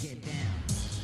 Get down.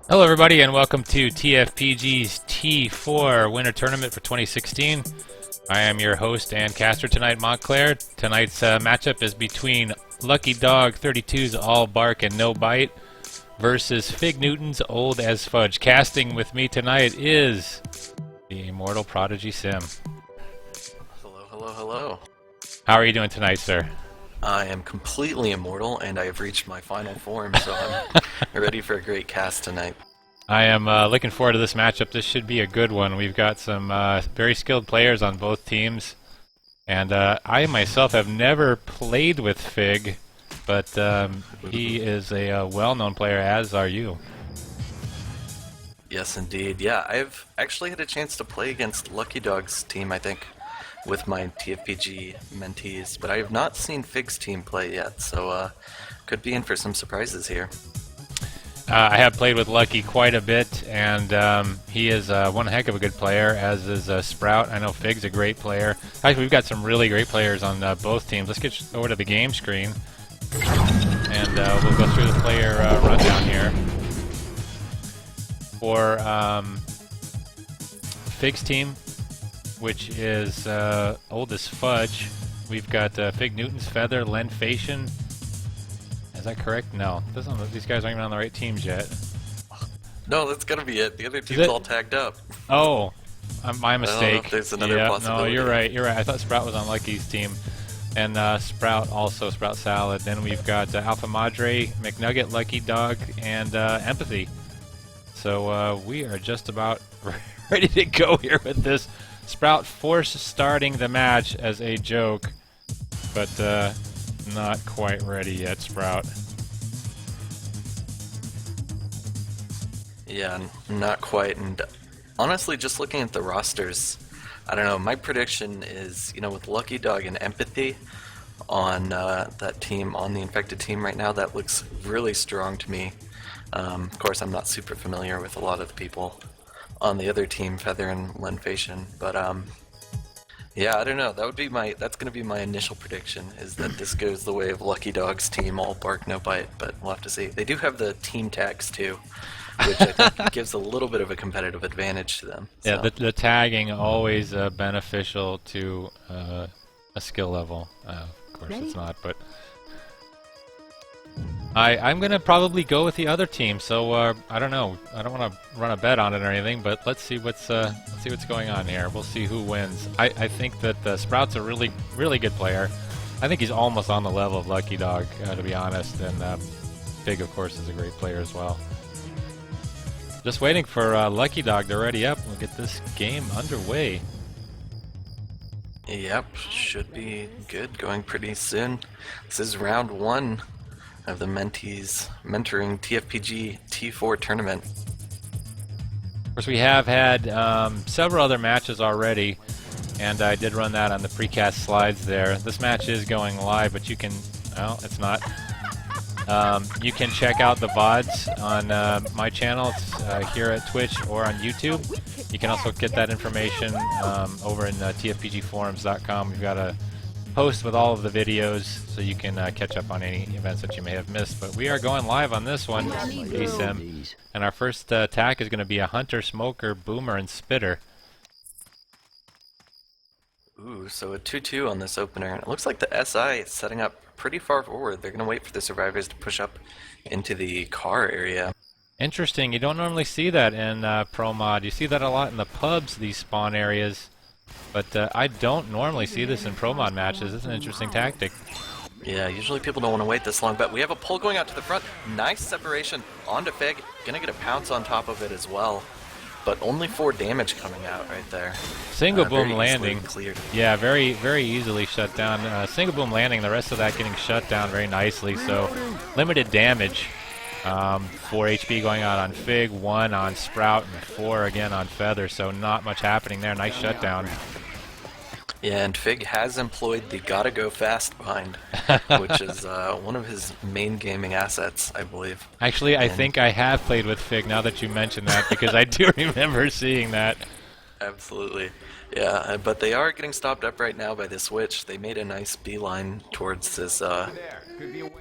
Hello everybody and welcome to TFPG's T4 Winter Tournament for 2016. I am your host and caster tonight, Montclair. Tonight's matchup is between Lucky Dog 32's All Bark and No Bite versus Fig Newton's Old as Fudge. Casting with me tonight is the immortal Prodigy Sim. Hello, hello, hello. How are you doing tonight, sir? I am completely immortal, and I have reached my final form, so I'm ready for a great cast tonight. I am looking forward to this matchup. This should be a good one. We've got some very skilled players on both teams, and I myself have never played with Fig, but he is a well-known player, as are you. Yes, indeed. Yeah, I've actually had a chance to play against Lucky Dog's team, I think, with my TFPG mentees, but I have not seen Fig's team play yet, so could be in for some surprises here. I have played with Lucky quite a bit, and he is one heck of a good player, as is Sprout. I know Fig's a great player. Actually, we've got some really great players on both teams. Let's get over to the game screen, and we'll go through the player rundown here. For Fig's team, which is Old as Fudge, we've got Fig Newton's Feather, Len Fashion. Is that correct? No. These guys aren't even on the right teams yet. No, that's gotta be it. The other team's all tagged up. Oh, my mistake. I don't know if there's another possibility. No, you're right. You're right. I thought Sprout was on Lucky's team. And Sprout also, Sprout Salad. Then we've got Alpha Madre, McNugget, Lucky Dog, and Empathy. So we are just about ready to go here with this. Sprout force starting the match as a joke, but not quite ready yet, Sprout. Yeah, not quite, and honestly, just looking at the rosters, I don't know, my prediction is, with Lucky Dog and Empathy on that team, on the infected team right now, that looks really strong to me. Of course, I'm not super familiar with a lot of the people on the other team, Feather and Len Fashion, but yeah, I don't know. That's gonna be my initial prediction, is that this goes the way of Lucky Dog's team, All Bark, No Bite, but we'll have to see. They do have the team tags too, which I think gives a little bit of a competitive advantage to them. So. Yeah, the tagging always beneficial to a skill level. Of course it's not, but I'm gonna probably go with the other team. So I don't know. I don't want to run a bet on it or anything, but let's see what's going on here. We'll see who wins. I think that Sprout's a really good player. I think he's almost on the level of Lucky Dog, to be honest. And Fig, of course, is a great player as well. Just waiting for Lucky Dog to ready up. We'll get this game underway. Yep, should be good. Going pretty soon. This is round 1 of the mentees mentoring TFPG T4 tournament. Of course, we have had several other matches already, and I did run that on the precast slides there. This match is going live, but you can, well, it's not. You can check out the VODs on my channel. It's here at Twitch or on YouTube. You can also get that information over in tfpgforums.com. We've got a post with all of the videos, so you can catch up on any events that you may have missed. But we are going live on this one, ASIM, and our first attack is going to be a Hunter, Smoker, Boomer, and Spitter. Ooh, so a 2-2 on this opener. It looks like the SI is setting up pretty far forward. They're going to wait for the survivors to push up into the car area. Interesting. You don't normally see that in Pro Mod. You see that a lot in the pubs, these spawn areas. But I don't normally see this in Pro Mod matches. It's an interesting tactic. Yeah, usually people don't want to wait this long, but we have a pull going out to the front. Nice separation onto Fig. Gonna get a pounce on top of it as well. But only 4 damage coming out right there. Single boom landing. Cleared. Yeah, very easily shut down. Single boom landing, the rest of that getting shut down very nicely. So limited damage. 4 HP going out on Fig, 1 on Sprout, and 4 again on Feather. So not much happening there. Nice shutdown. Yeah, and Fig has employed the gotta go fast bind, which is one of his main gaming assets, I believe. Actually, I think I have played with Fig now that you mention that, because I do remember seeing that. Absolutely. Yeah, but they are getting stopped up right now by the switch. They made a nice beeline towards this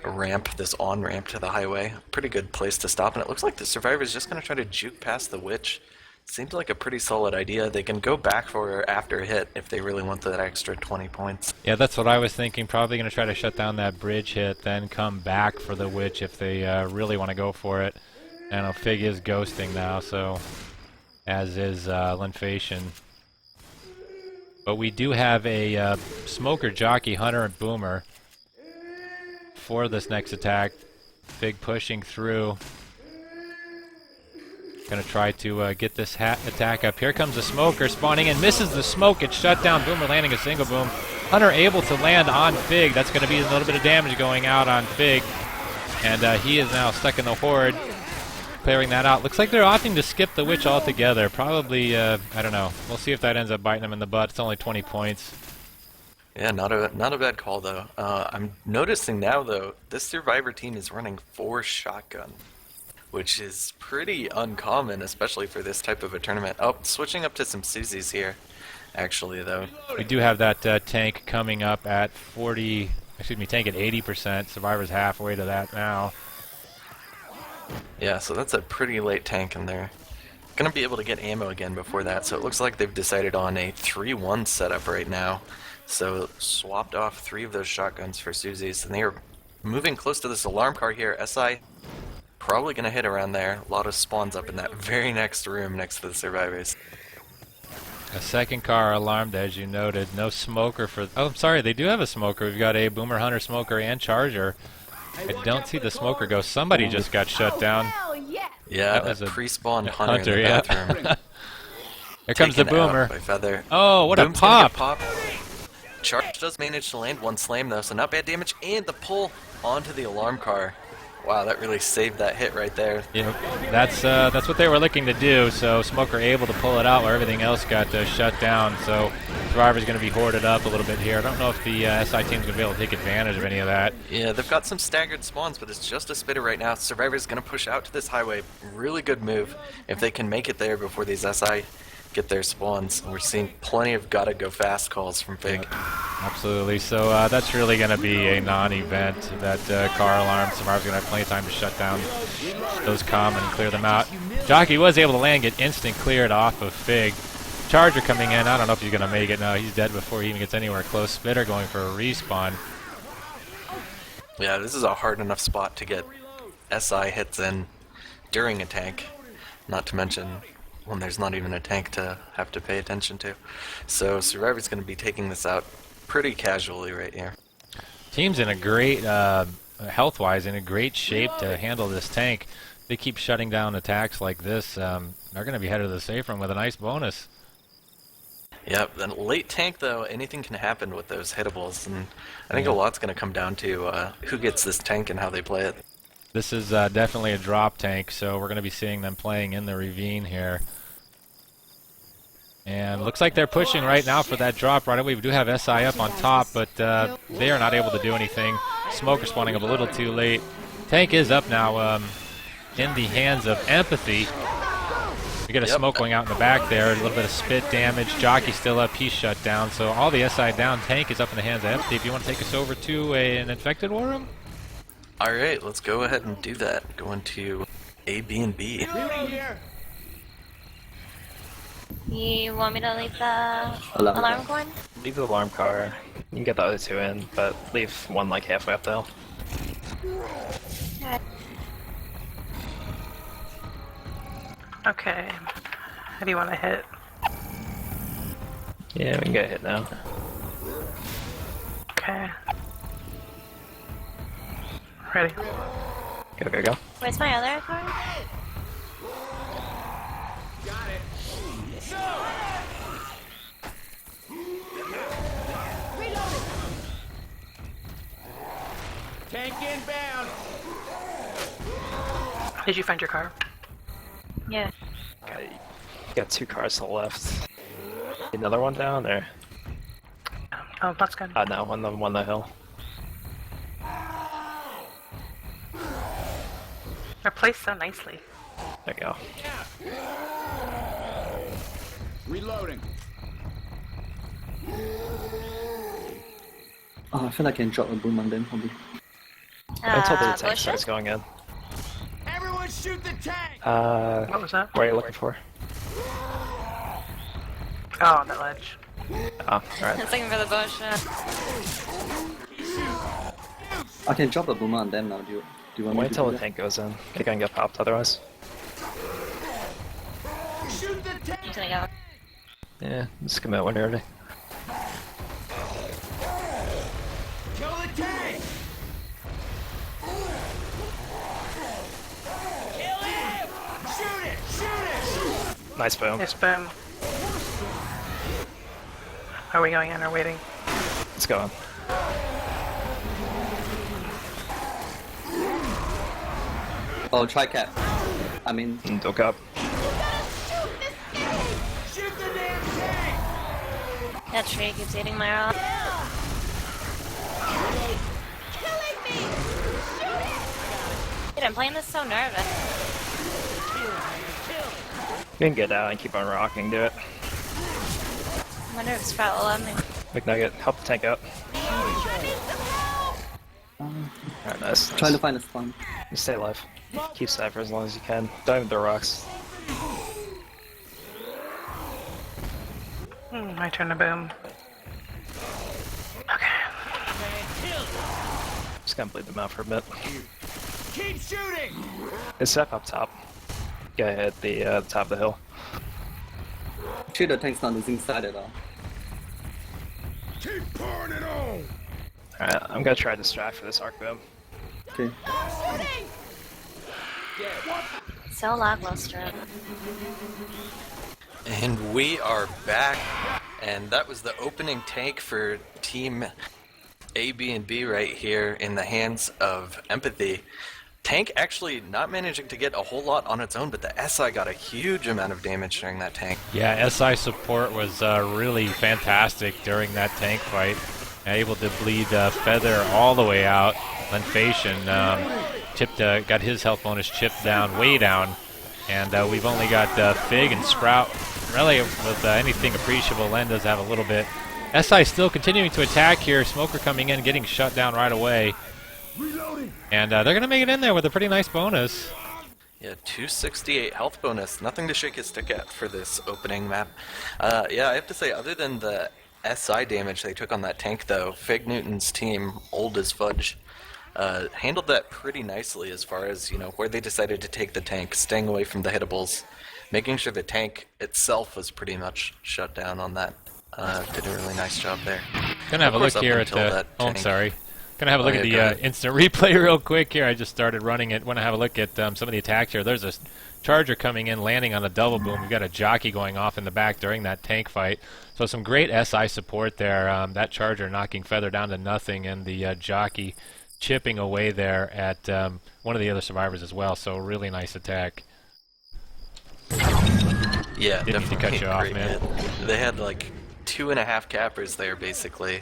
ramp, this on-ramp to the highway. Pretty good place to stop, and it looks like the survivor is just going to try to juke past the witch. Seems like a pretty solid idea. They can go back for her after a hit if they really want that extra 20 points. Yeah, that's what I was thinking. Probably going to try to shut down that bridge hit, then come back for the witch if they really want to go for it. And Fig is ghosting now, so as is Linfation. But we do have a Smoker, Jockey, Hunter, and Boomer for this next attack. Fig pushing through. Gonna try to get this attack up. Here comes the Smoker spawning in, misses the smoke. It's shut down. Boomer landing a single boom. Hunter able to land on Fig. That's gonna be a little bit of damage going out on Fig. And he is now stuck in the horde. Clearing that out. Looks like they're opting to skip the witch altogether. Probably, I don't know. We'll see if that ends up biting them in the butt. It's only 20 points. Yeah, not a bad call though. I'm noticing now though, this survivor team is running 4 shotgun, which is pretty uncommon, especially for this type of a tournament. Oh, switching up to some Susies here, actually though. We do have that tank coming up at 40. Excuse me, tank at 80%. Survivor's halfway to that now. Yeah, so that's a pretty late tank, and they're gonna be able to get ammo again before that. So it looks like they've decided on a 3-1 setup right now. So swapped off 3 of those shotguns for Susies, and they are moving close to this alarm car here. SI probably gonna hit around there. A lot of spawns up in that very next room next to the survivors. A second car alarmed, as you noted. No smoker for... Oh, I'm sorry, they do have a smoker. We've got a Boomer, Hunter, Smoker, and Charger. I don't see the smoker go. Somebody just got shut down. Yeah, that pre-spawned Hunter in the yeah. bathroom. Here comes the Boomer. By Feather. Oh, what Boom's a gonna pop! get Charge does manage to land 1 slam though, so not bad damage, and the pull onto the alarm car. Wow, that really saved that hit right there. Yeah, that's what they were looking to do. So Smoker able to pull it out where everything else got shut down. So Survivor's going to be hoarded up a little bit here. I don't know if the SI team's going to be able to take advantage of any of that. Yeah, they've got some staggered spawns, but it's just a spitter right now. Survivor's going to push out to this highway. Really good move if they can make it there before these SI get their spawns. We're seeing plenty of gotta go fast calls from Fig. Yep, absolutely. So that's really going to be a non-event. That car alarm. Survivor's going to have plenty of time to shut down those common and clear them out. Jockey was able to land, get instant cleared off of Fig. Charger coming in. I don't know if he's going to make it. No, he's dead before he even gets anywhere close. Spitter going for a respawn. Yeah, this is a hard enough spot to get SI hits in during a tank. Not to mention when there's not even a tank to have to pay attention to. So Survivor's going to be taking this out pretty casually right here. Team's in a great, health-wise, in a great shape to handle this tank. They keep shutting down attacks like this. They're going to be headed to the safe room with a nice bonus. Yep, then late tank though, anything can happen with those hittables, and I think a lot's going to come down to who gets this tank and how they play it. This is definitely a drop tank, so we're going to be seeing them playing in the ravine here. And looks like they're pushing right now for that drop right away. We do have SI up on top, but they are not able to do anything. Smoker spawning up a little too late. Tank is up now in the hands of Empathy. We got a smoke going out in the back there. A little bit of spit damage. Jockey still up. He's shut down. So all the SI down. Tank is up in the hands of Empathy. If you want to take us over to an infected war room? Alright, let's go ahead and do that. Go into A, B, and B. You want me to leave the alarm going? Leave the alarm car. You can get the other 2 in, but leave one like halfway up the hill. Okay. How do you want to hit? Yeah, we can get a hit now. Okay. Ready. Go, go, go. Where's my other card? Tank inbound. Did you find your car? Yeah. Okay, you got 2 cars to the left. Another one down there? Oh, that's good. No, one the hill. They're placed so nicely. There you go. Reloading. Oh, I feel like I can drop a boom on them probably. Until the tank bushes? starts going in. Everyone shoot the tank! What was that? What are you looking for? Oh, on that ledge. Oh, alright. It's looking for the bush. I can drop a boomer on them now. Do you want me Wait to until do the that? tank goes in. They're gonna get popped otherwise. Shoot the tank! I'm gonna go. Yeah, just commit when you're ready. Kill the tank! Kill him! Shoot it! Shoot it! Nice boom. Yes, boom. Are we going in or waiting? Let's go in. Oh, try cap. I mean, Don't up. Shoot the damn tank! That tree keeps eating my rock. Dude, I'm playing this so nervous. You can get out and keep on rocking, do it. I wonder if Sprout will let me. McNugget, help the tank out. Alright, nice. trying to find a spawn. You stay alive. Keep safe for as long as you can. Don't even throw rocks. My turn to boom. Okay. Just gonna bleed them out for a bit. Keep shooting! It's up top. Gotta hit the top of the hill. Actually, the tank's not losing side at all. Keep pouring it on! Alright, I'm gonna try to distract for this arc boom. Okay. So lackluster. And we are back, and that was the opening tank for Team A, B, and B right here in the hands of Empathy. Tank actually not managing to get a whole lot on its own, but the SI got a huge amount of damage during that tank. Yeah, SI support was really fantastic during that tank fight. Able to bleed Feather all the way out. Lenfation got his health bonus chipped down, way down. And we've only got Fig and Sprout. Really, with anything appreciable, Len does have a little bit. SI still continuing to attack here. Smoker coming in, getting shut down right away. Reloading! And they're going to make it in there with a pretty nice bonus. Yeah, 268 health bonus. Nothing to shake his stick at for this opening map. Yeah, I have to say, other than the SI damage they took on that tank, though, Fig Newton's team, old as fudge, handled that pretty nicely as far as, you know, where they decided to take the tank, staying away from the hittables, making sure the tank itself was pretty much shut down on that. Did a really nice job there. Gonna have a Of course, look up here at until the. that Oh, I'm tank- sorry. Gonna have a look Oh, at yeah, go the ahead. instant replay real quick here. I just started running it. Want to have a look at some of the attacks here. There's a charger coming in, landing on a double boom. We've got a jockey going off in the back during that tank fight. So some great SI support there. That charger knocking Feather down to nothing, and the jockey chipping away there at one of the other survivors as well. So really nice attack. Yeah, Didn't mean to cut definitely you off, great man. hit. They had like 2.5 cappers there, basically,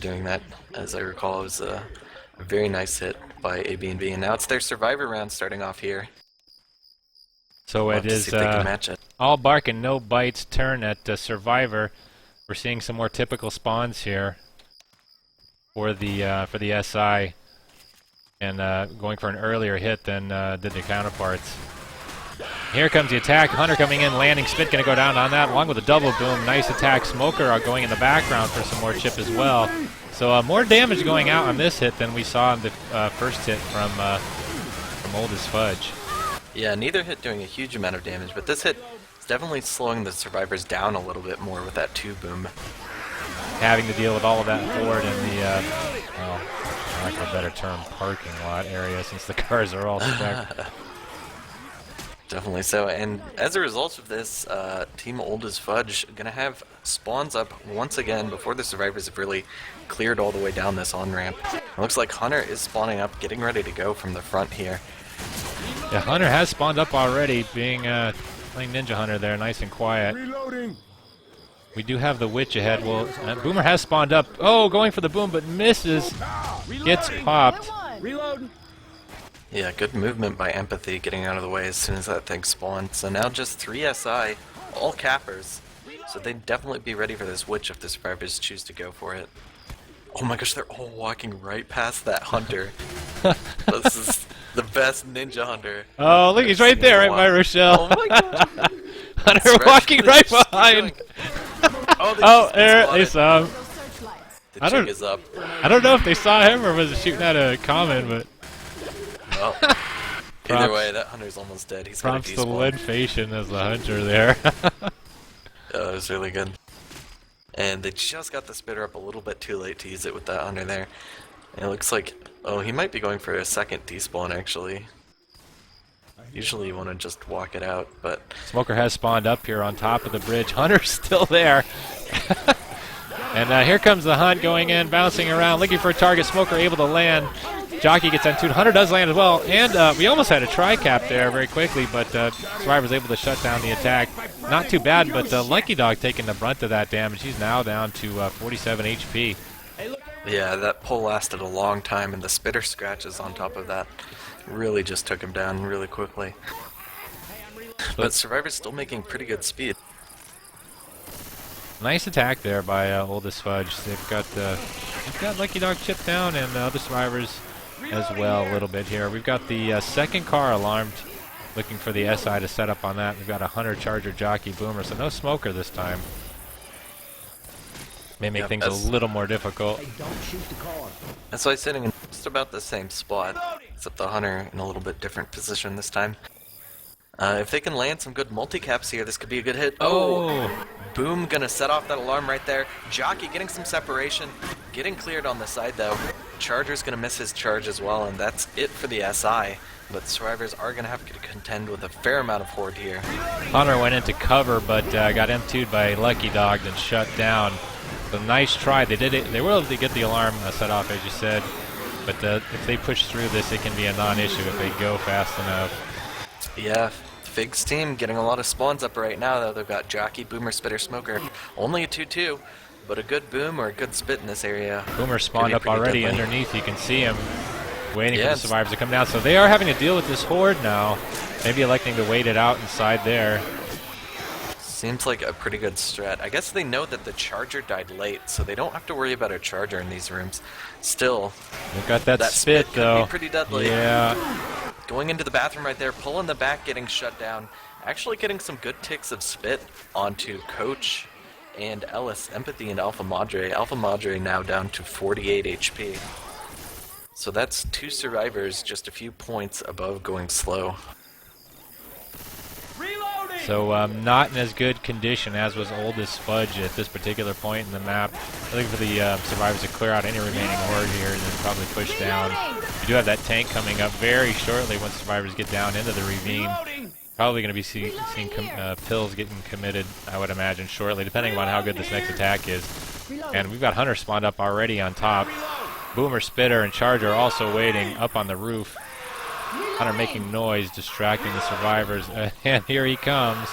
doing that. As I recall, it was a very nice hit by AB&B, and now it's their survivor round starting off here. So We'll it have to is see if they can match it. all bark and no bites turn at Survivor. We're seeing some more typical spawns here for the SI, and going for an earlier hit than did the counterparts. Here comes the attack. Hunter coming in, landing. Spit going to go down on that, along with a double boom. Nice attack. Smoker going in the background for some more chip as well. So more damage going out on this hit than we saw in the first hit from Old as Fudge. Yeah, neither hit doing a huge amount of damage, but this hit is definitely slowing the survivors down a little bit more with that 2-boom. Having to deal with all of that forward in the, well, for lack of a better term, parking lot area, since the cars are all stacked. Definitely so, and as a result of this, Team Old as Fudge gonna have spawns up once again before the survivors have really cleared all the way down this on-ramp. It looks like Hunter is spawning up, getting ready to go from the front here. Yeah, Hunter has spawned up already, being playing Ninja Hunter there, nice and quiet. Reloading! We do have the Witch ahead. Well, Boomer has spawned up. Oh, going for the boom, but misses. Gets popped. Reloading! Yeah, good movement by Empathy, getting out of the way as soon as that thing spawned. So now just 3 SI, all cappers. So they'd definitely be ready for this Witch if the survivors choose to go for it. Oh my gosh, they're all walking right past that Hunter. This is the best ninja hunter. Oh, look, he's right there, right by Rochelle. Oh my god. Hunter walking right behind. Oh, there, they saw him. The I don't- jig is up. I don't know if they saw him or was shooting at a common, but Well, either Props. way, that hunter's almost dead. He's got a prompts to despawn. Lidfation as the hunter there. Oh, it was really good. And they just got the spitter up a little bit too late to use it with that hunter there. And it looks like, oh, he might be going for a second despawn actually. Usually you want to just walk it out, but Smoker has spawned up here on top of the bridge. Hunter's still there. And here comes the hunt going in, bouncing around, looking for a target. Smoker able to land. Jockey gets on 2. Hunter does land as well. And we almost had a tri-cap there very quickly, but Survivor's able to shut down the attack. Not too bad, but Lucky Dog taking the brunt of that damage. He's now down to 47 HP. yeah, that pull lasted a long time, and the spitter scratches on top of that really just took him down really quickly. But Survivor's still making pretty good speed. Nice attack there by Oldest Fudge. They've got Lucky Dog chipped down and other survivors as well a little bit here. We've got the second car alarmed, looking for the SI to set up on that. We've got a Hunter, Charger, Jockey, Boomer, so no Smoker this time. May make Yep, things that's- a little more difficult. That's why he's sitting in just about the same spot, except the hunter in a little bit different position this time. If they can land some good multi-caps here, this could be a good hit. Oh! Boom, gonna set off that alarm right there. Jockey getting some separation, getting cleared on the side though. Charger's gonna miss his charge as well, and that's it for the SI. But Survivors are gonna have to contend with a fair amount of horde here. Hunter went into cover, but got M2'd by Lucky Dog and shut down. So nice try. They did it. They were able to get the alarm set off, as you said. But if they push through this, it can be a non-issue if they go fast enough. Yeah, Fig's team getting a lot of spawns up right now though. They've got Jockey, Boomer, Spitter, Smoker. Only a 2-2, but a good boom or a good spit in this area. Boomer spawned up pretty already deadly. underneath. You can see him waiting for Yes. the survivors to come down. So they are having to deal with this horde now. Maybe electing to wait it out inside there. Seems like a pretty good strat. I guess they know that the charger died late, so they don't have to worry about a charger in these rooms. Still, They've got that, that spit, spit could though. be pretty deadly. Yeah. Going into the bathroom right there, pulling the back, getting shut down. Actually getting some good ticks of spit onto Coach and Ellis, Empathy, and Alpha Madre. Alpha Madre now down to 48 HP. So that's 2 survivors just a few points above going slow. Reloading! So not in as good condition as was Oldest Fudge at this particular point in the map. Looking for the survivors to clear out any remaining horde here and then probably push down. You do have that tank coming up very shortly once survivors get down into the ravine. Reloading! Probably going to be seeing pills getting committed, I would imagine, shortly, depending on how good this next attack is. And we've got Hunter spawned up already on top. Boomer, Spitter, and Charger also waiting up on the roof. Hunter making noise, distracting the survivors. And here he comes.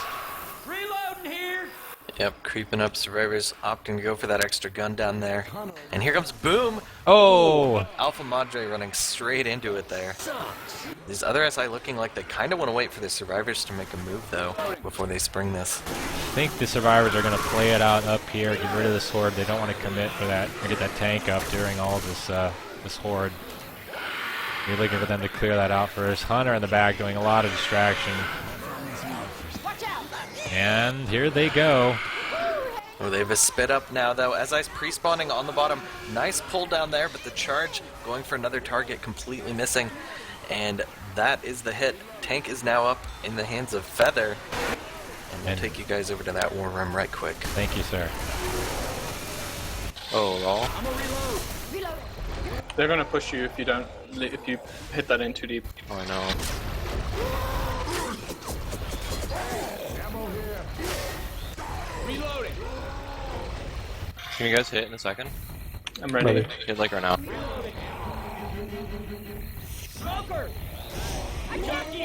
Reloading here! Yep, creeping up, survivors opting to go for that extra gun down there. And here comes Boom! Oh! Alpha Madre running straight into it there. These other SI looking like they kind of want to wait for the survivors to make a move though, before they spring this. I think the survivors are going to play it out up here, get rid of this horde. They don't want to commit for that, or get that tank up during all of this, this horde. You're looking for them to clear that out first. Hunter in the back doing a lot of distraction. And here they go. Oh, they have a spit up now though. SI's pre-spawning on the bottom. Nice pull down there, but the charge going for another target completely missing. And that is the hit. Tank is now up in the hands of Feather. And we'll take you guys over to that war room right quick. Thank you, sir. Oh, lol. They're gonna push you if you don't, if you hit that in too deep. Oh, I know. Reloading! Can you guys hit in a second? I'm ready. Hit like right now. Smoker! I got you!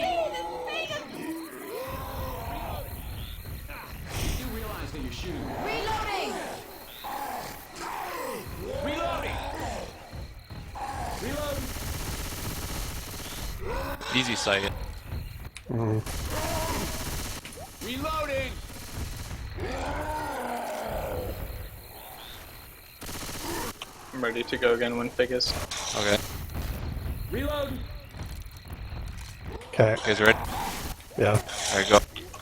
You realize that you're shooting me. Reloading! Reloading! Reloading! Easy sight. Reloading! I'm ready to go again when Fig is. Okay. Reloading! Okay. You guys ready? Yeah. Alright, go.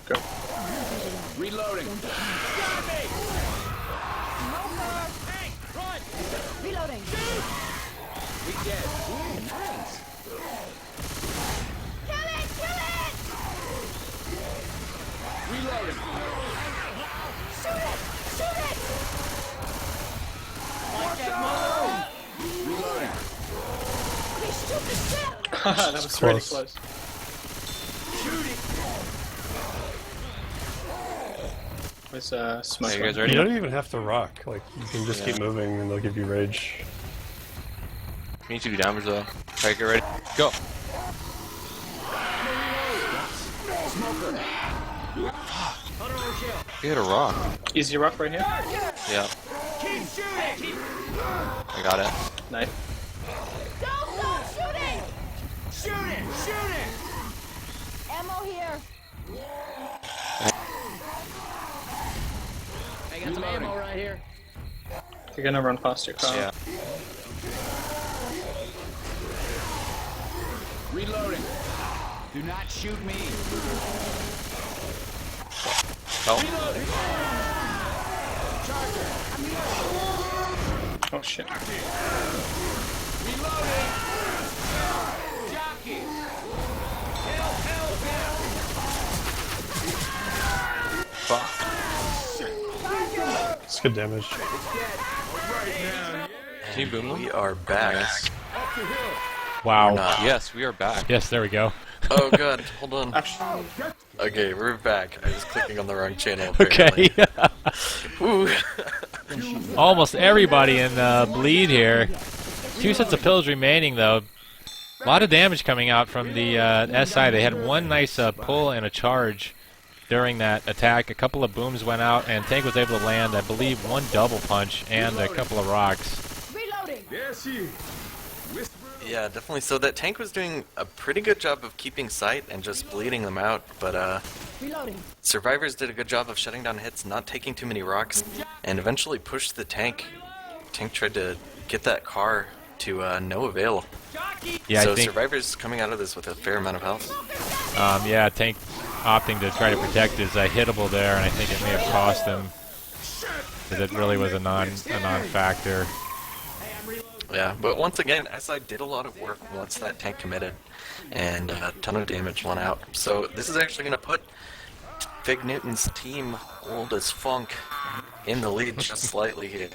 Go. Reloading. Reloading. We dead. Nice. Kill it! Kill it! Reloading. Shoot it! Shoot it! Reloading. Okay, shoot the ship! That was really Close. close. Where's smoke? Hey, you guys You ready? don't even have to rock. Like, you can just keep moving and they'll give you rage. You need to do damage though. Alright, get ready. Go. You hit a rock. Easy rock right here. Yeah, Keep shooting. I got it. Nice. Don't stop shooting! Shooting. Shooting. Ammo here. I got some ammo right here. You're gonna run past your car. Yeah. Reloading. Do not shoot me. Help. Oh shit. Reloading. Jockey. Help. Fuck. It's good damage. Can you boom them? We are back. Wow. Not. Yes, we are back. Yes, there we go. Oh god, hold on. Actually, Okay, we're back. I was clicking on the wrong channel. Okay. Apparently. Ooh. Almost everybody in bleed here. 2 sets of pills remaining, though. A lot of damage coming out from the SI. They had one nice pull and a charge during that attack. A couple of booms went out, and Tank was able to land, I believe, 1 double punch and a couple of rocks. Reloading. Yeah, definitely. So that tank was doing a pretty good job of keeping sight and just bleeding them out, but Reloading. Survivors did a good job of shutting down hits, not taking too many rocks, and eventually pushed the tank. Tank tried to get that car to no avail. Yeah, so I think. Survivors coming out of this with a fair amount of health. Yeah, Tank opting to try to protect his hittable there, and I think it may have cost him because it really was a non-factor. Yeah, but once again, SI did a lot of work once that tank committed, and a ton of damage went out. So this is actually going to put Fig Newton's team, Old as Funk, in the lead just slightly here,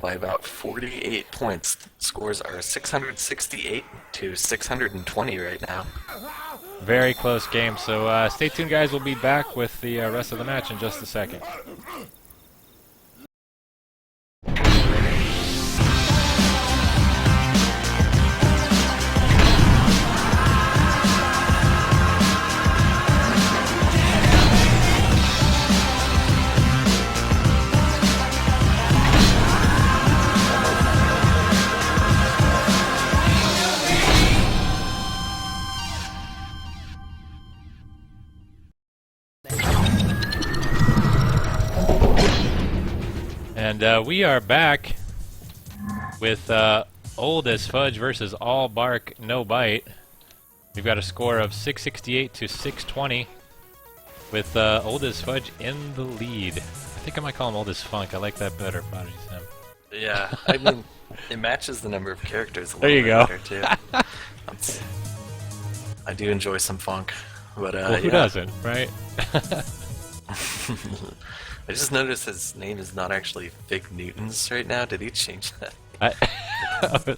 by about 48 points. Scores are 668 to 620 right now. Very close game, so stay tuned, guys. We'll be back with the rest of the match in just a second. And we are back with Old as Fudge versus All Bark No Bite. We've got a score of 668 to 620 with Old as Fudge in the lead. I think I might call him Old as Funk. I like that better, Prodigy Sam. Yeah, I mean, it matches the number of characters a There little you bit go. better, too. I do enjoy some funk, but Well, who yeah. doesn't, right? I just noticed his name is not actually Fig Newtons right now. Did he change that?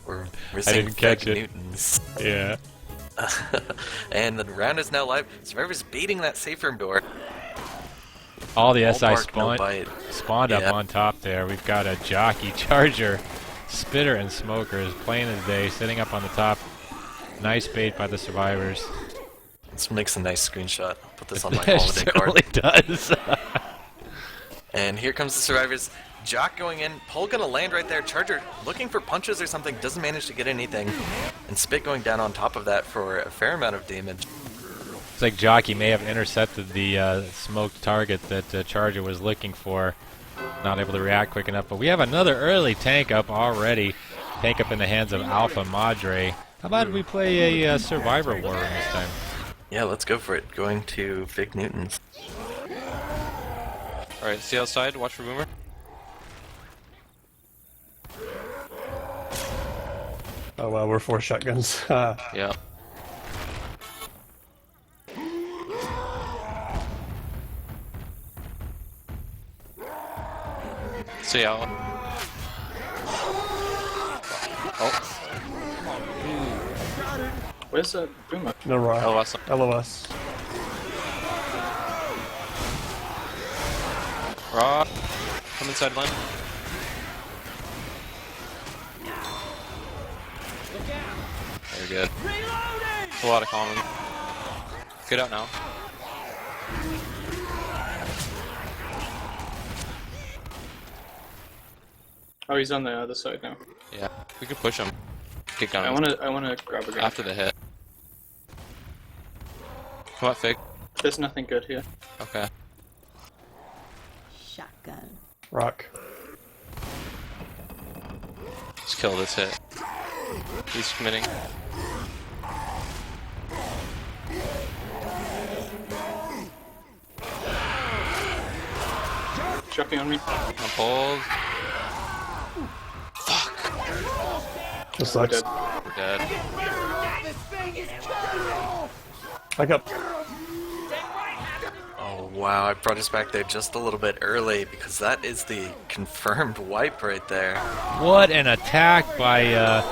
We're I saying didn't catch Fig it. Newtons. Yeah. And the round is now live. Survivor's beating that safe room door. All the All SI bark, no bite. spawned up Yeah. on top there. We've got a Jockey, Charger, Spitter, and Smokers playing his day, sitting up on the top. Nice bait by the Survivors. This makes a nice screenshot. I'll put this on my It holiday certainly card. does. And here comes the Survivors. Jock going in. Pull gonna land right there. Charger looking for punches or something. Doesn't manage to get anything. And Spit going down on top of that for a fair amount of damage. Looks like Jockey may have intercepted the smoked target that Charger was looking for. Not able to react quick enough. But we have another early tank up already. Tank up in the hands of Alpha Madre. How about we play a Survivor War room this time? Yeah, let's go for it. Going to Fig Newtons. Alright, stay outside, watch for Boomer. Oh wow, we're 4 shotguns. Yeah. Stay out. Oh, Where's the Boomer? No rock. LOS. LOS. Raw. Come inside line. Very good. A lot of common. Get out now. Oh, he's on the other side now. Yeah, we could push him. Get gun. I wanna grab a gun. After the hit. Come on, Fig. There's nothing good here. Okay. Shotgun. Rock. Let's kill this hit. He's committing. Dropping on me. I'm pulled. This sucks. Dead. We're dead. Back up. Oh wow, I brought us back there just a little bit early because that is the confirmed wipe right there. What an attack by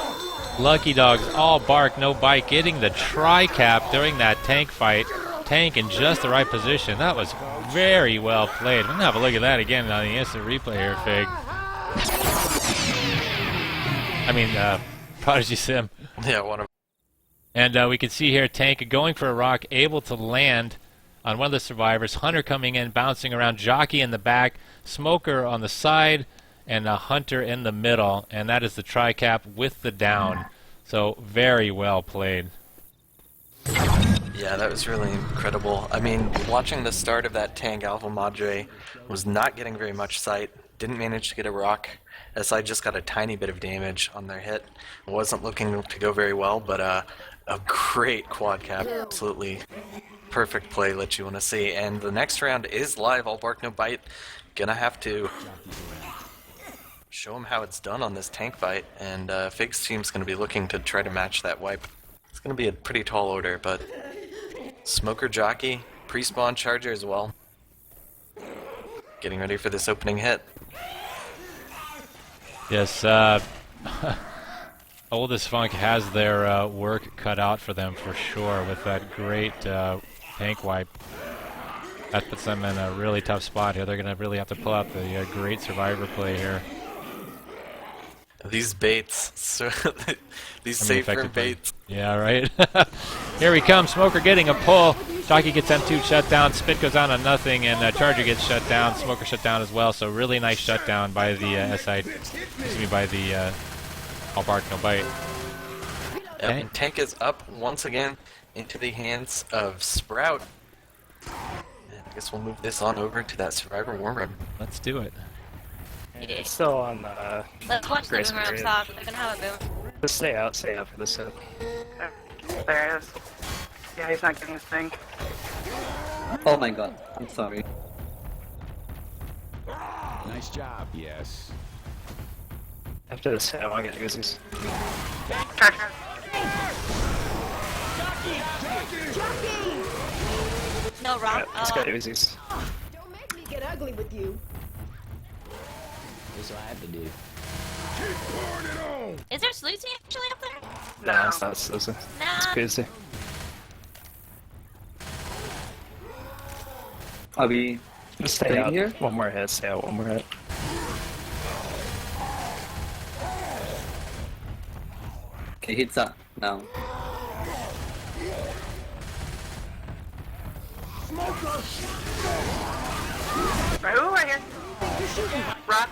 Lucky Dogs. All bark, no bite. Getting the tri-cap during that tank fight. Tank in just the right position. That was very well played. We're going to have a look at that again on the instant replay here, Fig. I mean, Prodigy Sim. Yeah, one of And we can see here Tank going for a rock, able to land on one of the survivors. Hunter coming in, bouncing around. Jockey in the back. Smoker on the side. And a Hunter in the middle. And that is the tri-cap with the down. So very well played. Yeah, that was really incredible. I mean, watching the start of that tank, Alpha Madre was not getting very much sight. Didn't manage to get a rock. SI just got a tiny bit of damage on their hit. Wasn't looking to go very well, but a great quad cap. Absolutely perfect play that you want to see. And the next round is live, all bark, no bite. Gonna have to show them how it's done on this tank fight. And Fig's team's gonna be looking to try to match that wipe. It's gonna be a pretty tall order, but Smoker Jockey, pre-spawn Charger as well. Getting ready for this opening hit. Yes, Oldest Funk has their work cut out for them for sure with that great tank wipe. That puts them in a really tough spot here. They're going to really have to pull out the great survivor play here. These baits, so these safer baits. Yeah, right. Here we come. Smoker getting a pull. Jockey gets M2 shut down. Spit goes on nothing, and Charger gets shut down. Smoker shut down as well. So really nice shutdown by the SI. Excuse me, by the All Bark No Bite. And tank is up once again into the hands of Sprout. And I guess we'll move this on over to that Survivor War Room. Let's do it. It's still on Let's watch the Grace boomer up period. top. They're gonna have a boom. Just stay out for this hit. There it is. Yeah, he's not getting his thing. Oh my god, I'm sorry. Nice job. Yes. After this hit, I want to get Uzis. Charger. No rock. Let's get Uzis. Don't make me get ugly with you. That's what I have to do. Is there Sluicy actually up there? No, it's not Suzy. Nah. It's Uzi. Are we Just stay staying out. here? One more hit, stay out, one more hit. Okay, hits up now. Right here. Rock.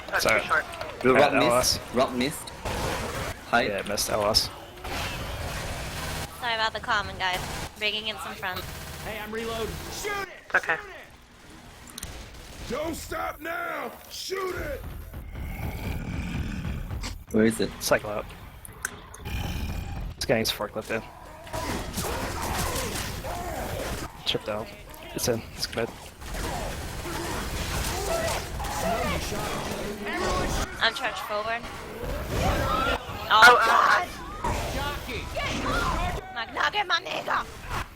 That's Sorry. too short. The rock LS. missed. Rock missed. Hi. Yeah, missed LS. Sorry about the common, guys. Bringing in some front. Hey, I'm reloading. Shoot it! It's okay. Don't stop now! Shoot it! Where is it? Cycle out. This guy's forklift in. Chip down. It's in. It's good. I'm charged forward. Oh, God! McNugget, my nigga!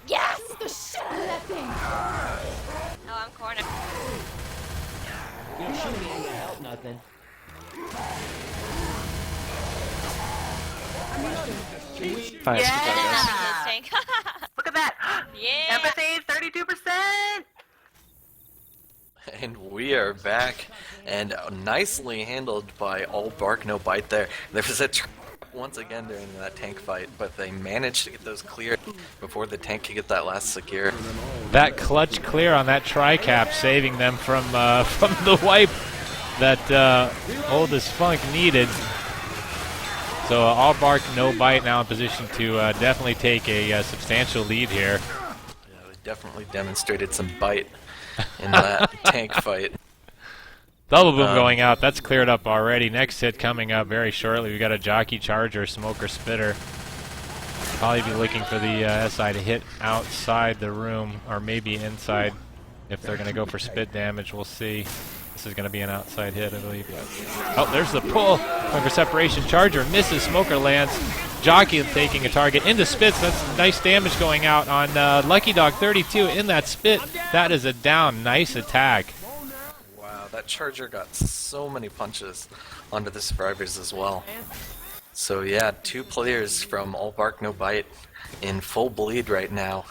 Yes! The shit out of that thing. Oh, I'm cornered. Your shooting ain't gonna help nothing. Fine, Yeah. good job, guys. This tank. Look at that. Yeah! Empathy, 32%. And we are back, and nicely handled by All Bark No Bite there. There was a trap once again during that tank fight, but they managed to get those cleared before the tank could get that last secure. That clutch clear on that tri-cap, saving them from the wipe that Oldest Funk needed. So All Bark No Bite now in position to definitely take a substantial lead here. Yeah, they definitely demonstrated some bite in that tank fight. Double boom going out. That's cleared up already. Next hit coming up very shortly. We got a Jockey Charger, Smoker Spitter. Probably be looking for the SI to hit outside the room, or maybe inside. If they're going to go for spit damage, we'll see. This is going to be an outside hit, I believe. Oh, there's the pull. Going for separation. Charger misses. Smoker lands. Jockey taking a target into spits. That's nice damage going out on Lucky Dog 32 in that spit. That is a down. Nice attack. Wow, that Charger got so many punches onto the survivors as well. So yeah, 2 players from All Bark No Bite in full bleed right now.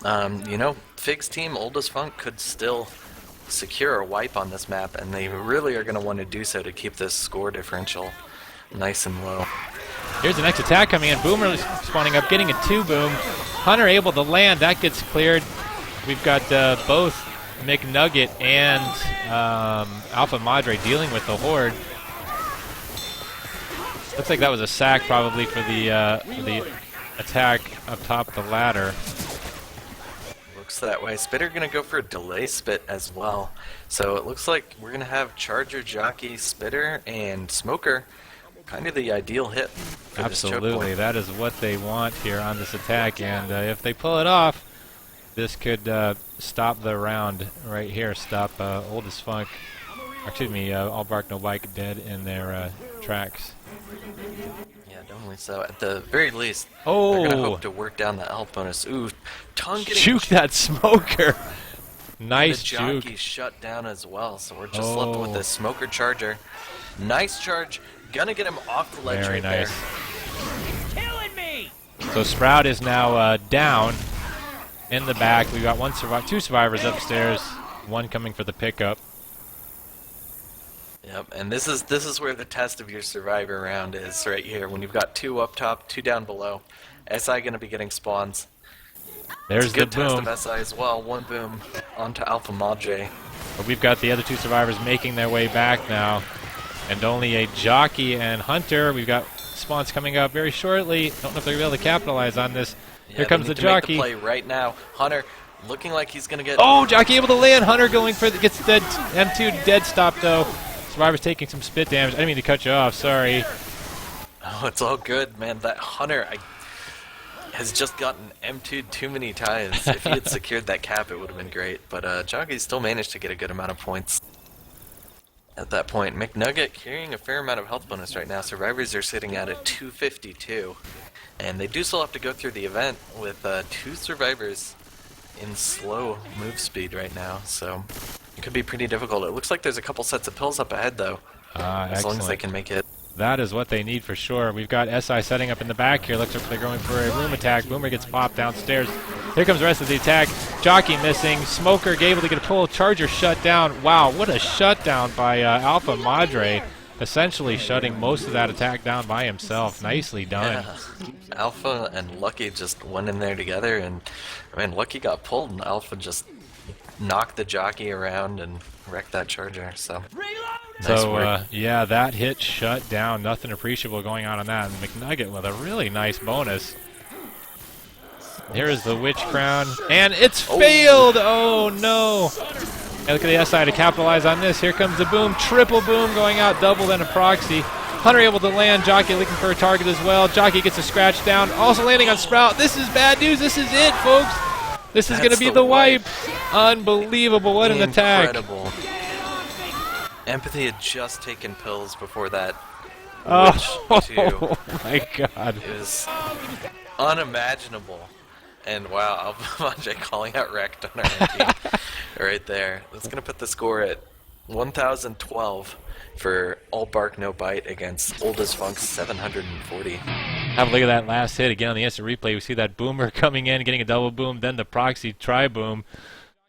You know, Fig's team, Oldest Funk, could still secure a wipe on this map, and they really are going to want to do so to keep this score differential nice and low. Here's the next attack coming in. Boomer spawning up, getting a 2-boom. Hunter able to land. That gets cleared. We've got both McNugget and Alpha Madre dealing with the Horde. Looks like that was a sack probably for the attack up top the ladder. Looks that way. Spitter going to go for a delay spit as well. So it looks like we're going to have Charger, Jockey, Spitter, and Smoker. Kind of the ideal hit for this choke Absolutely. point. That is what they want here on this attack. And if they pull it off, this could stop the round right here. Stop Oldest Funk. Excuse me, All Bark No Bite dead in their tracks. Yeah, definitely so. At the very least, Oh! they're going to hope to work down the health bonus. Ooh, tongue getting Juke that Smoker. Nice the juke. Jockey shut down as well, so we're just left with this Smoker Charger. Nice charge. Gonna get him off the ledge Very right nice. there. Killing me! So Sprout is now down in the back. We got 2 survivors upstairs, 1 coming for the pickup. Yep, and this is where the test of your survivor round is right here. When you've got 2 up top, 2 down below. SI gonna be getting spawns. There's It's a the good test boom. of SI as well. 1 boom onto Alpha Madre. But we've got the other 2 survivors making their way back now. And only a Jockey and Hunter. We've got spawns coming up very shortly. Don't know if they're going to be able to capitalize on this. Yeah, Here comes they the need to make Jockey. the play right now. Hunter looking like he's gonna get. Oh, Jockey able to land. Hunter going for gets dead. M2 dead stop though. Survivor's taking some spit damage. I didn't mean to cut you off. Sorry. Oh, it's all good, man. That Hunter has just gotten M2'd too many times. If he had secured that cap, it would have been great. But Jockey still managed to get a good amount of points. At that point, McNugget carrying a fair amount of health bonus right now. Survivors are sitting at a 252. And they do still have to go through the event with 2 survivors in slow move speed right now. So it could be pretty difficult. It looks like there's a couple sets of pills up ahead, though. As long as they can make it. That is what they need for sure. We've got SI setting up in the back here. Looks like they're going for a room attack. Boomer gets popped downstairs. Here comes the rest of the attack. Jockey missing. Smoker able to get a pull. Charger shut down. Wow, what a shutdown by Alpha Madre. Essentially shutting most of that attack down by himself. Nicely done. Yeah. Alpha and Lucky just went in there together, and I mean, Lucky got pulled, and Alpha just knocked the Jockey around and wrecked that Charger. So. Nice work. Yeah, that hit shut down. Nothing appreciable going on that. And McNugget with a really nice bonus. Here is the Witch Crown. And it's failed! Oh, no. And look at the SI to capitalize on this. Here comes the boom. Triple boom going out. Double then a proxy. Hunter able to land. Jockey looking for a target as well. Jockey gets a scratch down. Also landing on Sprout. This is bad news. This is it, folks. This is going to be the wipe. Unbelievable. What an attack. Incredible. Empathy had just taken pills before that. Oh my god. It was unimaginable. And wow, Alvamanje calling out wrecked on our own team right there. That's going to put the score at 1,012 for All Bark No Bite against Old as Funk 740. Have a look at that last hit again on the instant replay. We see that boomer coming in, getting a double boom, then the proxy tri-boom.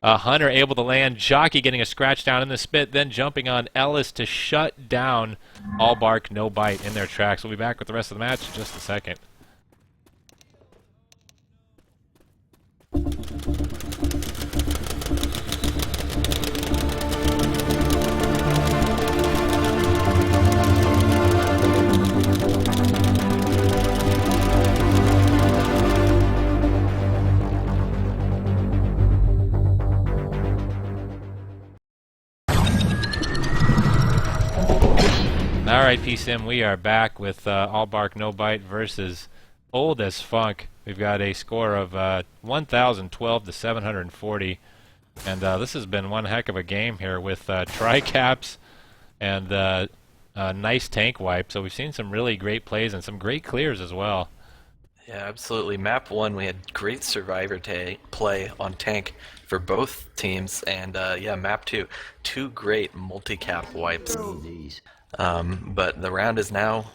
Hunter able to land, Jockey getting a scratch down in the spit, then jumping on Ellis to shut down All Bark No Bite in their tracks. We'll be back with the rest of the match in just a second. Alright, PSIM, we are back with All Bark No Bite versus Old as Funk. We've got a score of 1,012 to 740. And this has been one heck of a game here with tri-caps and a nice tank wipe. So we've seen some really great plays and some great clears as well. Yeah, absolutely. Map 1, we had great survivor play on tank for both teams. And yeah, Map 2, 2 great multi-cap wipes. But the round is now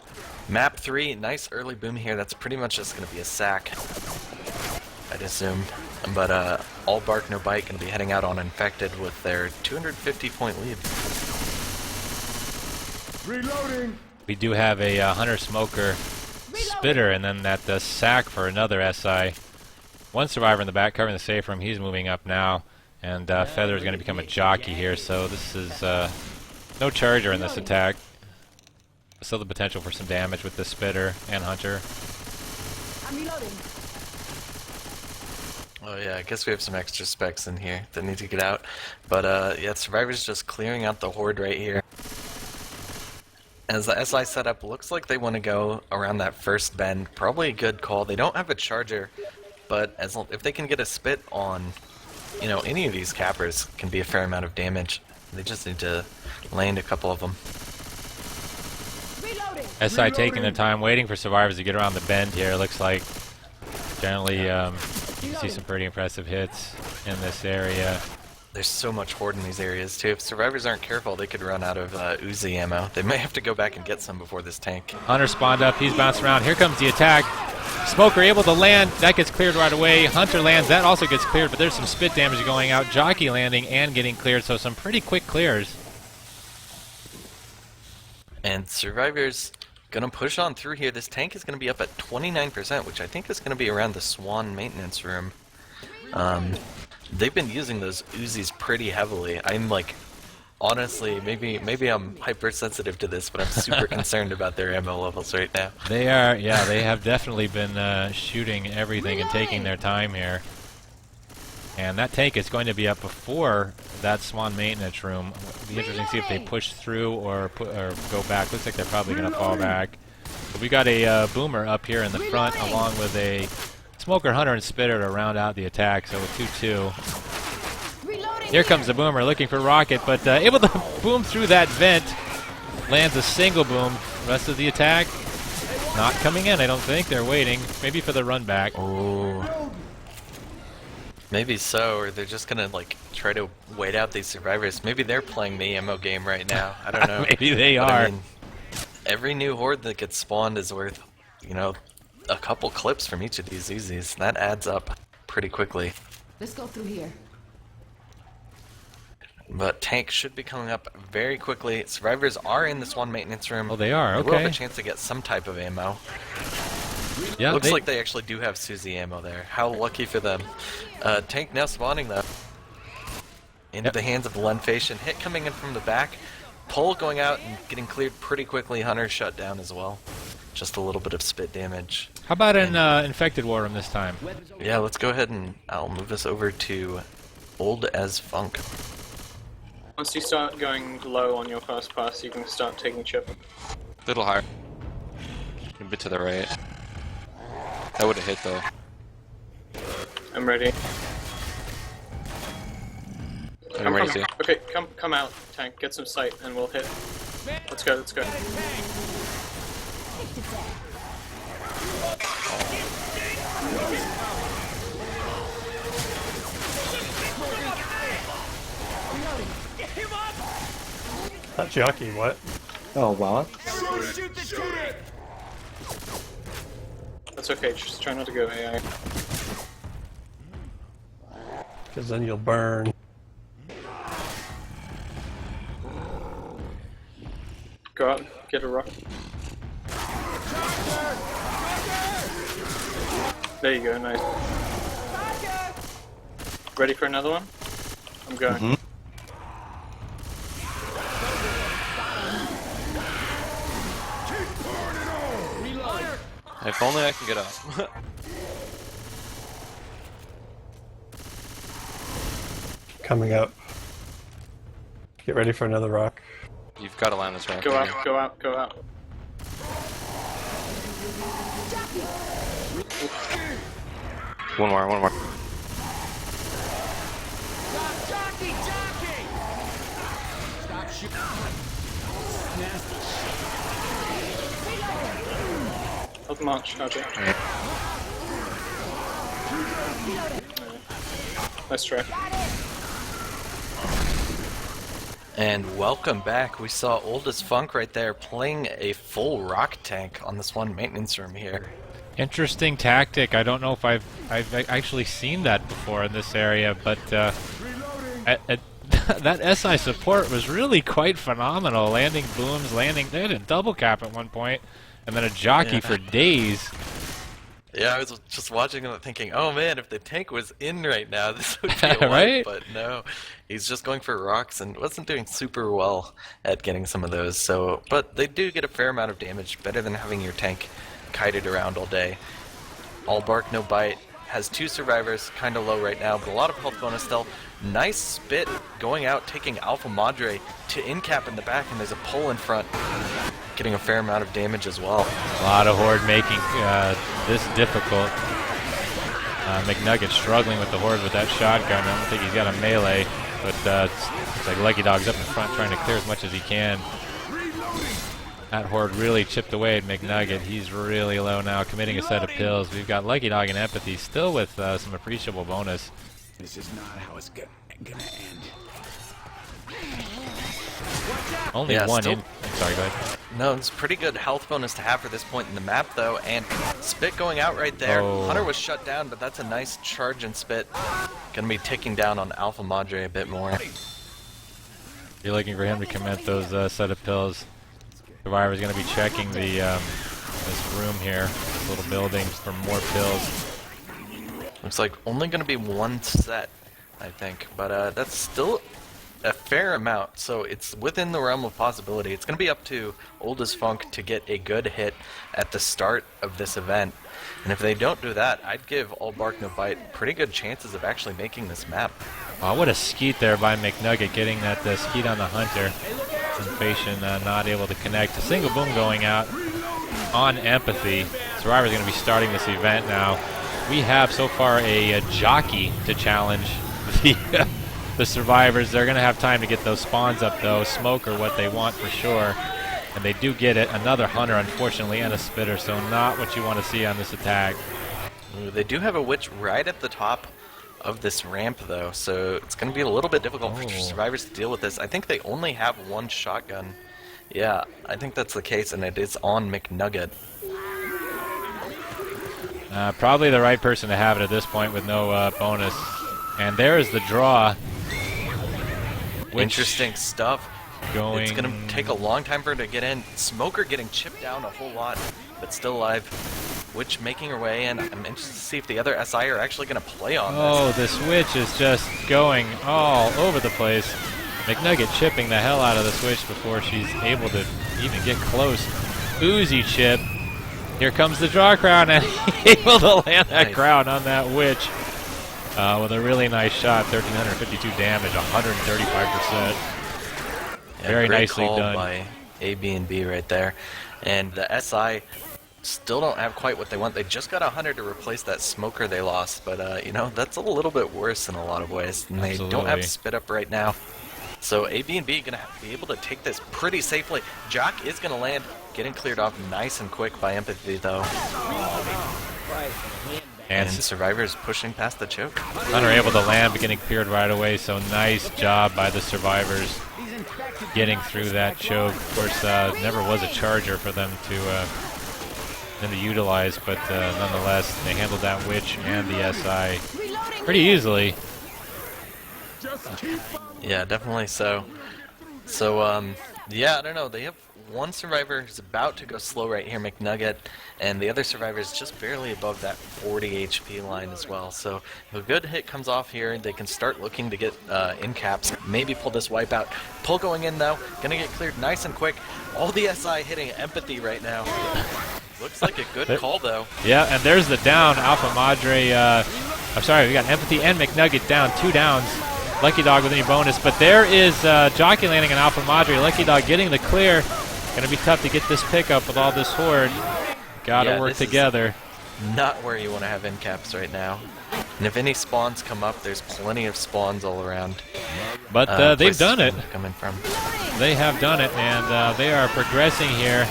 Map 3, nice early boom here. That's pretty much just going to be a sack, I'd assume. But All Bark No Bite going to be heading out on Infected with their 250-point lead. Reloading. We do have a Hunter Smoker Spitter, and then that sack for another SI. One survivor in the back covering the safe room. He's moving up now. And Feather is going to become a jockey here, so this is no charger in this attack. Still the potential for some damage with the Spitter and Hunter. I'm reloading. Oh yeah, I guess we have some extra specs in here that need to get out. But yeah, Survivor's just clearing out the Horde right here. As the SI setup looks like they want to go around that first bend. Probably a good call. They don't have a charger, but if they can get a spit on, you know, any of these cappers, can be a fair amount of damage. They just need to land a couple of them. SI taking their time, waiting for survivors to get around the bend here. Looks like generally you can see some pretty impressive hits in this area. There's so much Horde in these areas too. If survivors aren't careful, they could run out of Uzi ammo. They may have to go back and get some before this tank. Hunter spawned up, he's bouncing around. Here comes the attack. Smoker able to land, that gets cleared right away. Hunter lands, that also gets cleared, but there's some spit damage going out. Jockey landing and getting cleared, so some pretty quick clears. And survivors gonna push on through here. This tank is gonna be up at 29%, which I think is gonna be around the Swan maintenance room. They've been using those Uzis pretty heavily. I'm like, honestly, maybe I'm hypersensitive to this, but I'm super concerned about their ammo levels right now. They are, yeah, they have definitely been shooting everything and taking their time here. And that tank is going to be up before that Swan maintenance room. It'll be interesting to see if they push through or go back. Looks like they're probably going to fall back. But we got a boomer up here in the front, along with a Smoker, Hunter, and Spitter to round out the attack. So a 2-2. Here comes the boomer looking for Rocket, but able to boom through that vent. Lands a single boom. Rest of the attack not coming in, I don't think. They're waiting. Maybe for the run back. Oh. Maybe so, or they're just gonna like try to wait out these survivors. Maybe they're playing the ammo game right now. I don't know. Maybe they but, are. I mean, every new Horde that gets spawned is worth, you know, a couple clips from each of these Uzis. That adds up pretty quickly. Let's go through here. But tank should be coming up very quickly. Survivors are in this one maintenance room. Oh, they are. They Okay. will have a chance to get some type of ammo. Yeah, Looks like they actually do have Susie ammo there. How lucky for them. Tank now spawning though. Into the hands of the Lenfation. Hit coming in from the back. Pull going out and getting cleared pretty quickly. Hunter shut down as well. Just a little bit of spit damage. How about an infected war room this time? Yeah, let's go ahead and I'll move us over to Old as Funk. Once you start going low on your first pass, you can start taking chip. A little higher. A bit to the right. That would have hit though. I'm ready. I'm ready to. Okay, come out, tank. Get some sight, and we'll hit. Let's go. Let's go. Not jockey, what? Oh, wow. That's okay. Just try not to go AI. Because then you'll burn. Go out. Get a rock. There you go. Nice. Ready for another one? I'm going. If only I can get up. Coming up. Get ready for another rock. You've got to land this ramp. Go out. Go out. Go out. One more. Help him launch, okay. Nice try. And welcome back. We saw Old as Funk right there playing a full rock tank on this one maintenance room here. Interesting tactic. I don't know if I've actually seen that before in this area, but that SI support was really quite phenomenal. Landing booms, they had a double cap at one point, and then a jockey for days. Yeah, I was just watching him thinking, oh man, if the tank was in right now, this would be a wipe, right? But no, he's just going for rocks and wasn't doing super well at getting some of those. So, but they do get a fair amount of damage, better than having your tank kited around all day. All bark, no bite. Has 2 survivors, kind of low right now, but a lot of health bonus still. Nice spit going out, taking Alpha Madre to in-cap in the back, and there's a pull in front. Getting a fair amount of damage as well. A lot of Horde making this difficult. McNugget struggling with the Horde with that shotgun. I don't think he's got a melee, but it's like Lucky Dog's up in front trying to clear as much as he can. That Horde really chipped away at McNugget. He's really low now, committing a set of pills. We've got Lucky Dog and Empathy still with some appreciable bonus. This is not how it's gonna end. Only one in. Sorry, go ahead. No, it's pretty good health bonus to have for this point in the map, though. And Spit going out right there. Oh. Hunter was shut down, but that's a nice charge in Spit. Gonna be ticking down on Alpha Madre a bit more. You're looking for him to commit those set of pills. Survivor's going to be checking the this room here, this little building, for more pills. Looks like only gonna be 1 set, I think. But that's still a fair amount, so it's within the realm of possibility. It's going to be up to Old as Funk to get a good hit at the start of this event. And if they don't do that, I'd give All Bark No Bite pretty good chances of actually making this map. Wow, what a skeet there by McNugget, getting that skeet on the Hunter. Sensation not able to connect. A single boom going out on Empathy. Survivor's going to be starting this event now. We have so far a jockey to challenge the Survivors. They're going to have time to get those spawns up, though. Smoke are what they want for sure. And they do get it. Another Hunter, unfortunately, and a Spitter, so not what you want to see on this attack. Ooh, they do have a Witch right at the top of this ramp, though, so it's going to be a little bit difficult for Survivors to deal with this. I think they only have 1 shotgun. Yeah, I think that's the case, and it is on McNugget. Probably the right person to have it at this point with no bonus. And there is the draw. Interesting stuff. Going... It's going to take a long time for her to get in. Smoker getting chipped down a whole lot, but still alive. Witch making her way in. I'm interested to see if the other SI are actually going to play on this. Oh, this Witch is just going all over the place. McNugget chipping the hell out of the Switch before she's able to even get close. Uzi chip. Here comes the draw crown, and able to land that crown on that Witch with a really nice shot. 1,352 damage, 135%. Yeah, Very great nicely call done by A, B, and B right there. And the SI still don't have quite what they want. They just got a hunter to replace that smoker they lost, but you know, that's a little bit worse in a lot of ways. And they don't have spit up right now. So AB and B gonna be able to take this pretty safely. Jock is gonna land, getting cleared off nice and quick by Empathy though. And Survivor's pushing past the choke. Hunter able to land, but getting cleared right away. So nice job by the Survivors getting through that choke. Of course, never was a charger for them to utilize, but nonetheless, they handled that Witch and the SI pretty easily. Yeah, definitely so. So, yeah, I don't know. They have one Survivor who's about to go slow right here, McNugget, and the other Survivor is just barely above that 40 HP line as well. So if a good hit comes off here, they can start looking to get in caps, maybe pull this wipeout. Pull going in though, gonna get cleared nice and quick. All the SI hitting Empathy right now. Looks like a good call though. Yeah, and there's the down. Alpha Madre, I'm sorry, we got Empathy and McNugget down, 2 downs. Lucky Dog with any bonus, but there is Jockey landing on Alpha Madre. Lucky Dog getting the clear. Gonna be tough to get this pickup with all this horde. Gotta work together. Not where you want to have end caps right now. And if any spawns come up, there's plenty of spawns all around. But they've done it. Coming from. They have done it, and they are progressing here.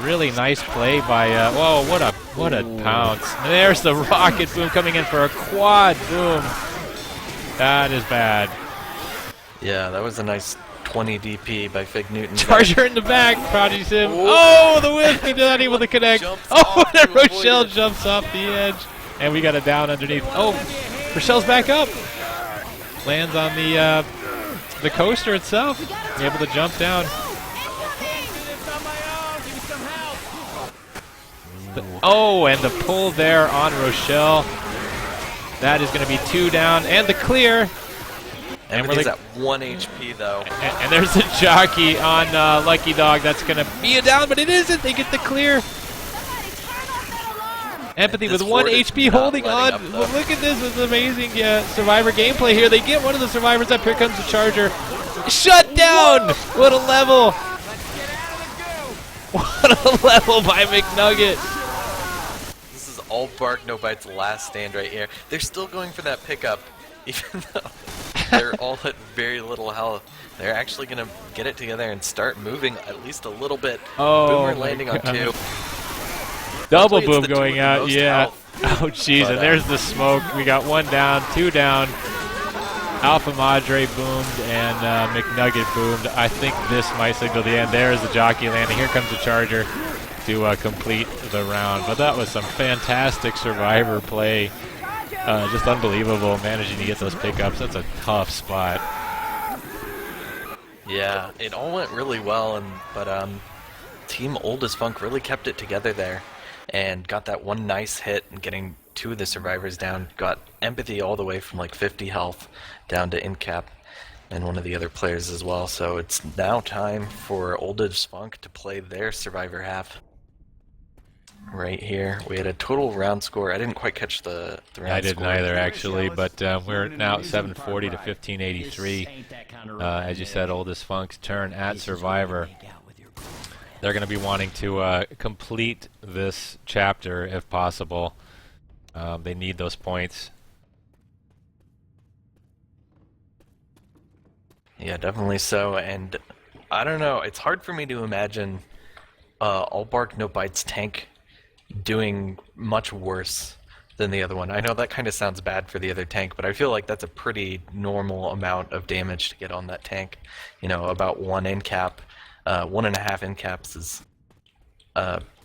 Really nice play by. Whoa! What a pounce! And there's the rocket boom coming in for a quad boom. That is bad. Yeah, that was a nice 20 DP by Fig Newton. Charger in the back, Prodigy Sim. Oh, the whip! He not able to connect. Oh, and Rochelle jumps off the edge, and we got a down underneath. Oh, Rochelle's back up. Lands on the coaster itself. Able to jump down. Oh, and the pull there on Rochelle. That is going to be 2 down, and the clear. And we're at 1 HP though. And there's a jockey on Lucky Dog. That's going to be a down, but it isn't. They get the clear. Empathy with 1 HP holding on. Well, look at this. This is amazing Survivor gameplay here. They get one of the Survivors up. Here comes the Charger. Shut down! What a level! What a level by McNugget. This is all bark, no bites, last stand right here. They're still going for that pickup, even though they're all at very little health. They're actually going to get it together and start moving at least a little bit. Oh, Boomer landing on 2. Double boom going out, yeah. Health. Oh, jeez, and there's the smoke. We got 1 down, 2 down. Alpha Madre boomed and McNugget boomed. I think this might signal the end. There's the jockey landing. Here comes the Charger to complete the round. But that was some fantastic Survivor play. Just unbelievable managing to get those pickups. That's a tough spot. Yeah, it all went really well, but Team Old as Funk really kept it together there and got that 1 nice hit and getting 2 of the Survivors down. Got Empathy all the way from like 50 health down to Incap and one of the other players as well. So it's now time for Old as Funk to play their Survivor half. Right here, we had a total round score. I didn't quite catch the round score. I didn't either, actually, but we're now at 740 to 1583. As you said, Old as Funk's turn at Survivor. They're going to be wanting to complete this chapter if possible. They need those points. Yeah, definitely so. And I don't know, it's hard for me to imagine All Bark No Bites tank doing much worse than the other one. I know that kind of sounds bad for the other tank, but I feel like that's a pretty normal amount of damage to get on that tank. You know, about 1 in cap, 1.5 in caps is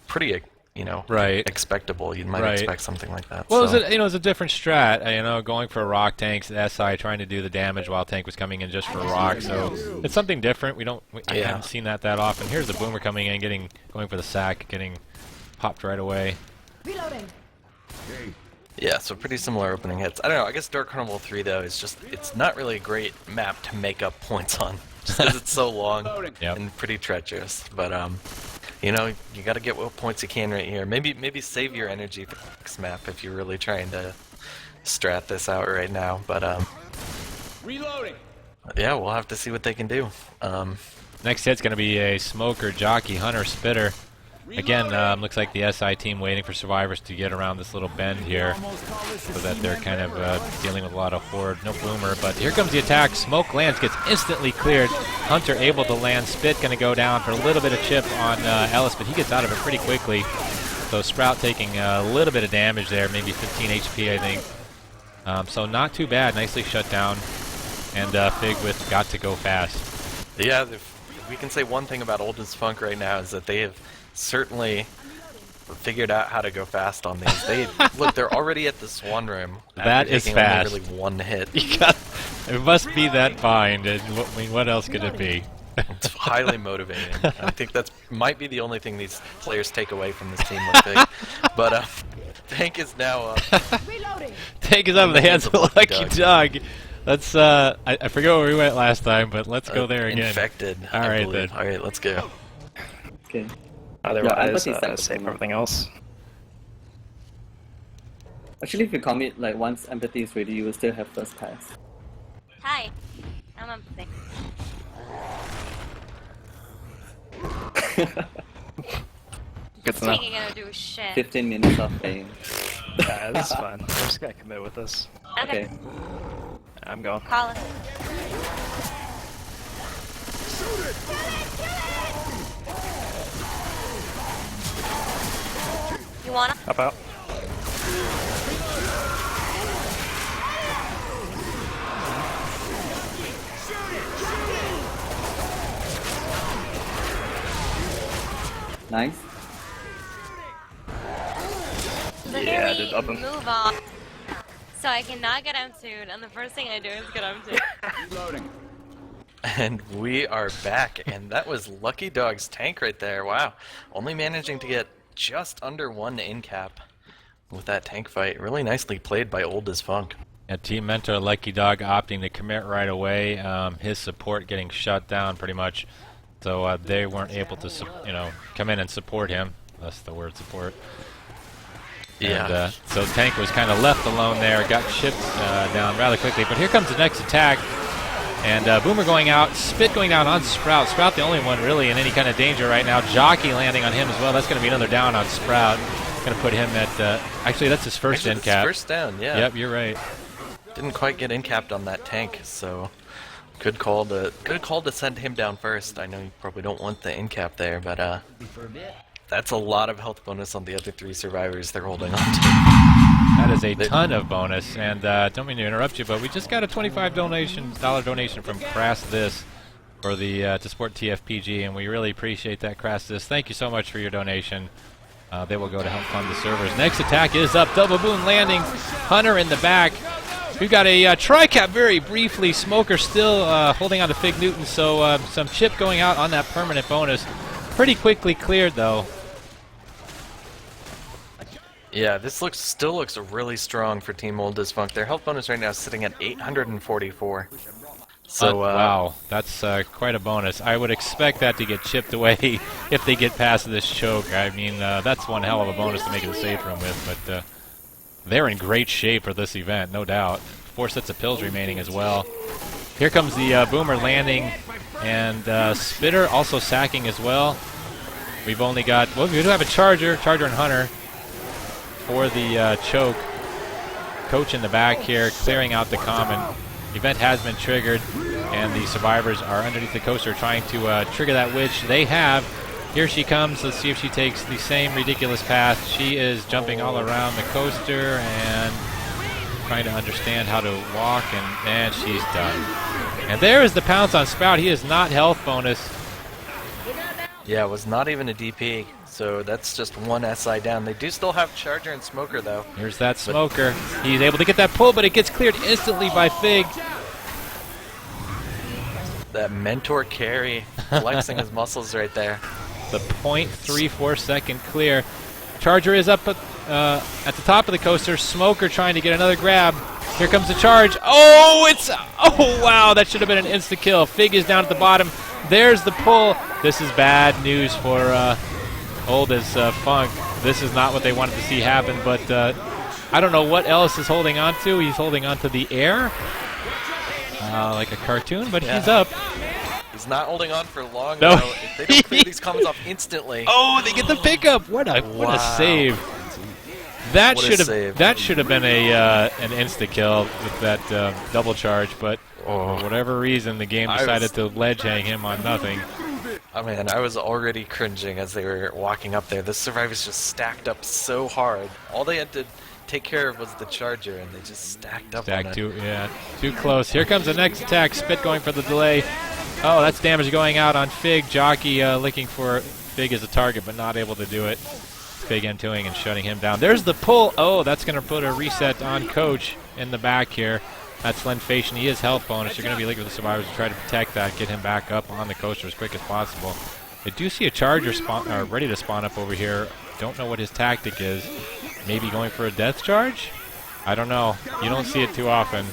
pretty, you know, expectable. You might expect something like that. Well, so. It's a different strat. Going for rock tanks, SI trying to do the damage while tank was coming in just for rock. So it's something different. I haven't seen that often. Here's the boomer coming in, going for the sack, getting popped right away. Reloading. Yeah, so pretty similar opening hits. I don't know, I guess Dark Carnival 3 though is just, it's not really a great map to make up points on. Just because it's so long and pretty treacherous. But you know, you gotta get what points you can right here. Maybe save your energy for the next map if you're really trying to strat this out right now. But reloading. Yeah, we'll have to see what they can do. Next hit's gonna be a smoker, jockey, hunter, spitter. Again, looks like the SI team waiting for survivors to get around this little bend here so that they're kind of dealing with a lot of horde. No boomer, but here comes the attack. Smoke lands, gets instantly cleared. Hunter able to land. Spit going to go down for a little bit of chip on Ellis, but he gets out of it pretty quickly. So Sprout taking a little bit of damage there, maybe 15 HP, I think. So not too bad. Nicely shut down. And Fig with got to go fast. Yeah, if we can say one thing about Old as Funk right now is that they have certainly figured out how to go fast on these. Look, they're already at the Swan Room. That is fast. Only really one hit. It must be that bind, and I mean, what else could it be? It's highly motivating. I think that might be the only thing these players take away from this team with Fig. But Tank is now up. Tank is up in the hands of Lucky Dog. Let's, I forget where we went last time, but let's go there again. Infected. All right, then. All right, let's go. Okay. Otherwise, save everything else. Actually, if you commit like once empathy is ready, you will still have first pass. Hi. I'm empathy. Good to know. Taking gonna do shit. 15 minutes of playing. Yeah, this is fun. I'm just gonna commit with this. Okay. I'm going. Call it. You wanna? Hop out. Nice. So Yeah, here just up we him. move on. So I cannot get M2'd, and the first thing I do is get M2'd. Reloading. And we are back, and that was Lucky Dog's tank right there. Wow. Only managing to get just under 1 in cap with that tank fight. Really nicely played by Old as Funk. Yeah, Team Mentor Lucky Dog opting to commit right away. His support getting shut down pretty much. So they weren't able to, come in and support him. That's the word, support. Yeah. And, so Tank was kind of left alone there, got chipped down rather quickly. But here comes the next attack. And Boomer going out, Spit going down on Sprout. Sprout the only one really in any kind of danger right now. Jockey landing on him as well. That's going to be another down on Sprout. Going to put him at, actually that's his first in cap. First down, yeah. Yep, you're right. Didn't quite get in capped on that tank, so good call to send him down first. I know you probably don't want the in cap there, but that's a lot of health bonus on the other 3 survivors they're holding on to. That is a ton of bonus, and don't mean to interrupt you, but we just got a $25 donation from Crass This for the to support TFPG, and we really appreciate that, Crass This. Thank you so much for your donation. They will go to help fund the servers. Next attack is up, double boom landing, Hunter in the back. We've got a tri-cap very briefly, Smoker still holding on to Fig Newton, so some chip going out on that permanent bonus. Pretty quickly cleared though. Yeah, this still looks really strong for Team Old as Funk. Their health bonus right now is sitting at 844. So wow, that's quite a bonus. I would expect that to get chipped away if they get past this choke. I mean, that's one hell of a bonus to make it a safe room with, but they're in great shape for this event, no doubt. 4 sets of pills remaining as well. Here comes the Boomer landing, and Spitter also sacking as well. We've only got, well, we do have a Charger and Hunter for the choke. Coach in the back here, clearing out the common. Event has been triggered, and the survivors are underneath the coaster trying to trigger that witch. They have. Here she comes. Let's see if she takes the same ridiculous path. She is jumping all around the coaster and trying to understand how to walk, and she's done. And there is the pounce on Sprout. He is not health bonus. yeah, it was not even a DP, so that's just 1 SI down. They do still have Charger and Smoker, though. Here's that Smoker. He's able to get that pull, but it gets cleared instantly by Fig. That mentor carry, flexing his muscles right there. The 0.34 second clear. Charger is up at the top of the coaster. Smoker trying to get another grab. Here comes the charge. Oh, wow, that should have been an insta kill. Fig is down at the bottom. There's the pull. This is bad news for Old as Funk. This is not what they wanted to see happen, but I don't know what Ellis is holding on to. He's holding on to the air like a cartoon, but he's up. He's not holding on for long, No. though. If they don't clear these comments off instantly... Oh, they get the pickup! What a save! That What a should have save. been a an insta kill with that double charge, but for whatever reason, the game decided to ledge hang him on nothing. Oh man, I was already cringing as they were walking up there. The survivors just stacked up so hard. All they had to take care of was the charger, and they just stacked up on it. Too close. Here comes the next attack. Spit going for the delay. Oh, that's damage going out on Fig. Jockey looking for Fig as a target, but not able to do it. Fig N2ing and shutting him down. There's the pull. Oh, that's going to put a reset on Coach in the back here. That's Lenfation. He is health bonus. You're going to be looking for the survivors to try to protect that, get him back up on the coaster as quick as possible. I do see a charger ready to spawn up over here. Don't know what his tactic is. Maybe going for a death charge? I don't know. You don't see it too often.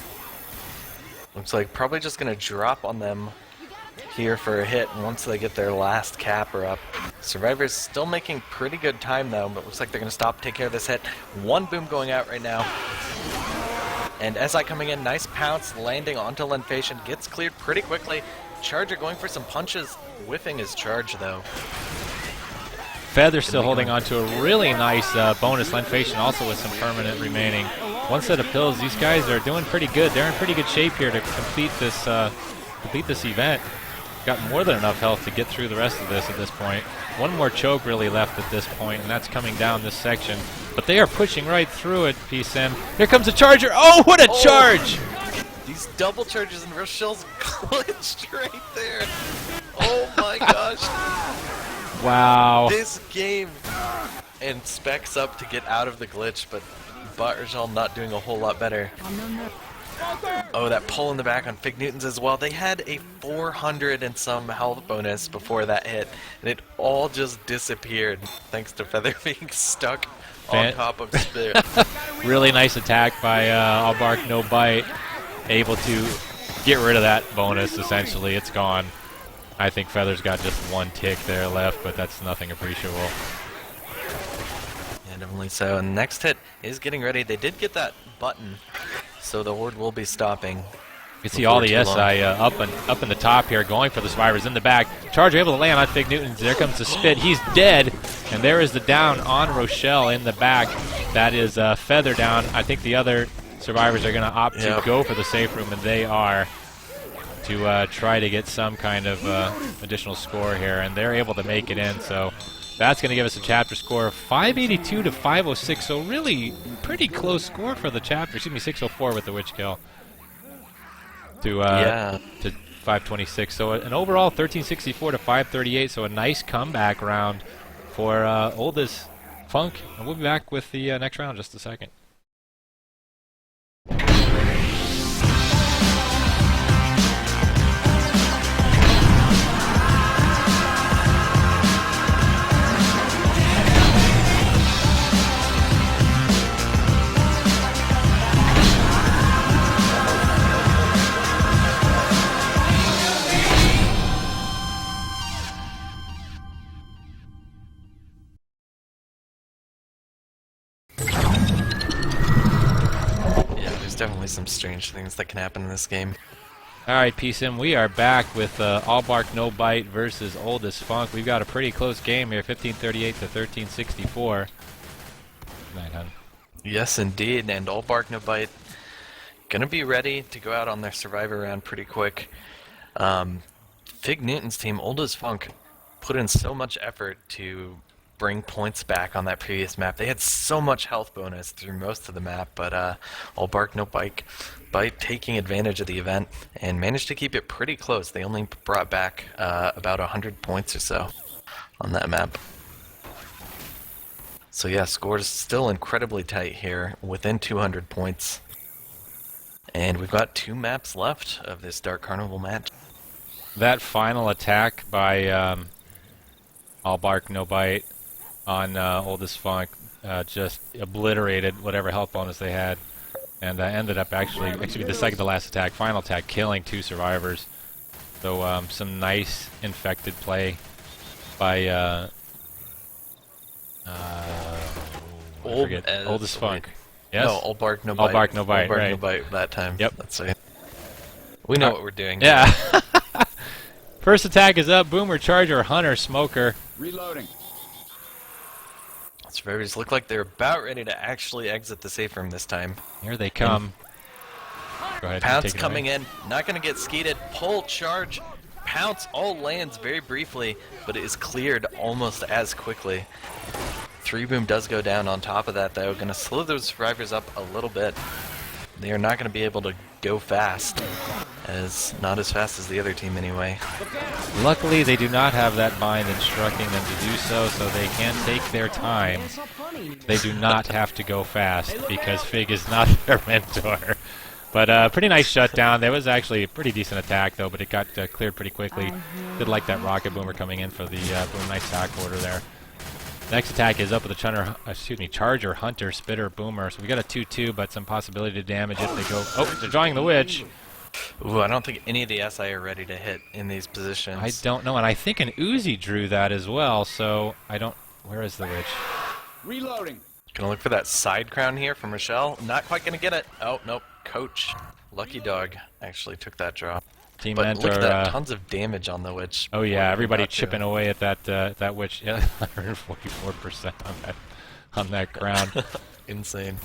Looks like probably just going to drop on them here for a hit once they get their last capper up. Survivors still making pretty good time though, but looks like they're going to stop, take care of this hit. One boom going out right now. And SI coming in, nice pounce, landing onto Lenfation, gets cleared pretty quickly. Charger going for some punches, whiffing his charge though. Feather still holding on to a really nice bonus. Lenfation also with some permanent remaining. One set of pills. These guys are doing pretty good. They're in pretty good shape here to complete this event. Got more than enough health to get through the rest of this at this point. One more choke really left at this point, and that's coming down this section. But they are pushing right through it, PSM. Here comes a charger. Oh, what a charge! These double charges and Rochelle's glitched right there. Oh my gosh. Wow. This game, and Specs up to get out of the glitch, but Bot Rochelle not doing a whole lot better. Oh, that pull in the back on Fig Newtons as well. They had a 400 and some health bonus before that hit, and it all just disappeared thanks to Feather being stuck on top of Spit. Really nice attack by All Bark No Bite. Able to get rid of that bonus, essentially. It's gone. I think Feather's got just one tick there left, but that's nothing appreciable. Yeah, definitely so. And next hit is getting ready. They did get that button, so the horde will be stopping. You can see all the SI up in the top here, going for the survivors in the back. Charger able to land on Fig Newtons. There comes the Spit. He's dead, and there is the down on Rochelle in the back. That is Feather down. I think the other survivors are going to opt to go for the safe room, and they are, to try to get some kind of additional score here, and they're able to make it in. So that's going to give us a chapter score of 582 to 506. So really pretty close score for the chapter. Excuse me, 604 with the witch kill. To 526. So an overall 1364 to 538. So a nice comeback round for Oldest Funk. And we'll be back with the next round in just a second. Definitely some strange things that can happen in this game. Alright, PSM, we are back with All Bark No Bite versus Oldest Funk. We've got a pretty close game here, 1538 to 1364. Night, hun. Yes, indeed, and All Bark No Bite gonna be ready to go out on their survivor round pretty quick. Fig Newton's team, Oldest Funk, put in so much effort to bring points back on that previous map. They had so much health bonus through most of the map, but All Bark No Bite taking advantage of the event and managed to keep it pretty close. They only brought back about 100 points or so on that map. So yeah, scores still incredibly tight here, within 200 points. And we've got 2 maps left of this Dark Carnival match. That final attack by All Bark No Bite on Oldest Funk just obliterated whatever health bonus they had, and ended up actually the second to last attack, final attack, killing 2 survivors. So some nice infected play by Oldest Funk. Yes? No, All Bark No Bite. All Bark No Bite, All Bark right. No Bite that time. Yep. That's right. We know what we're doing. Yeah. First attack is up. Boomer, Charger, Hunter, Smoker. Reloading. Survivors look like they're about ready to actually exit the safe room this time. Here they come. Go ahead. Pounce coming in, not going to get skeeted. Pull, charge, Pounce all lands very briefly, but it is cleared almost as quickly. 3-boom does go down on top of that, though. Going to slow those survivors up a little bit. They are not going to be able to go fast, not as fast as the other team anyway. Luckily, they do not have that bind instructing them to do so, so they can take their time. They do not have to go fast because Fig is not their mentor. But pretty nice shutdown. There was actually a pretty decent attack, though, but it got cleared pretty quickly. Did like that rocket boomer coming in for the boom. Nice attack order there. Next attack is up with the Charger, Hunter, Spitter, Boomer. So we got a 2-2, but some possibility to damage it. They go. Oh, they're drawing the Witch. Ooh, I don't think any of the SI are ready to hit in these positions. I don't know, and I think an Uzi drew that as well. So I don't. Where is the Witch? Reloading. Gonna look for that side crown here from Rochelle. Not quite gonna get it. Oh nope. Coach, Lucky Dog actually took that draw. Team But mentor. look at that, tons of damage on the Witch. Oh yeah, everybody chipping away at that Witch. Yeah, 144% on that crown. Insane.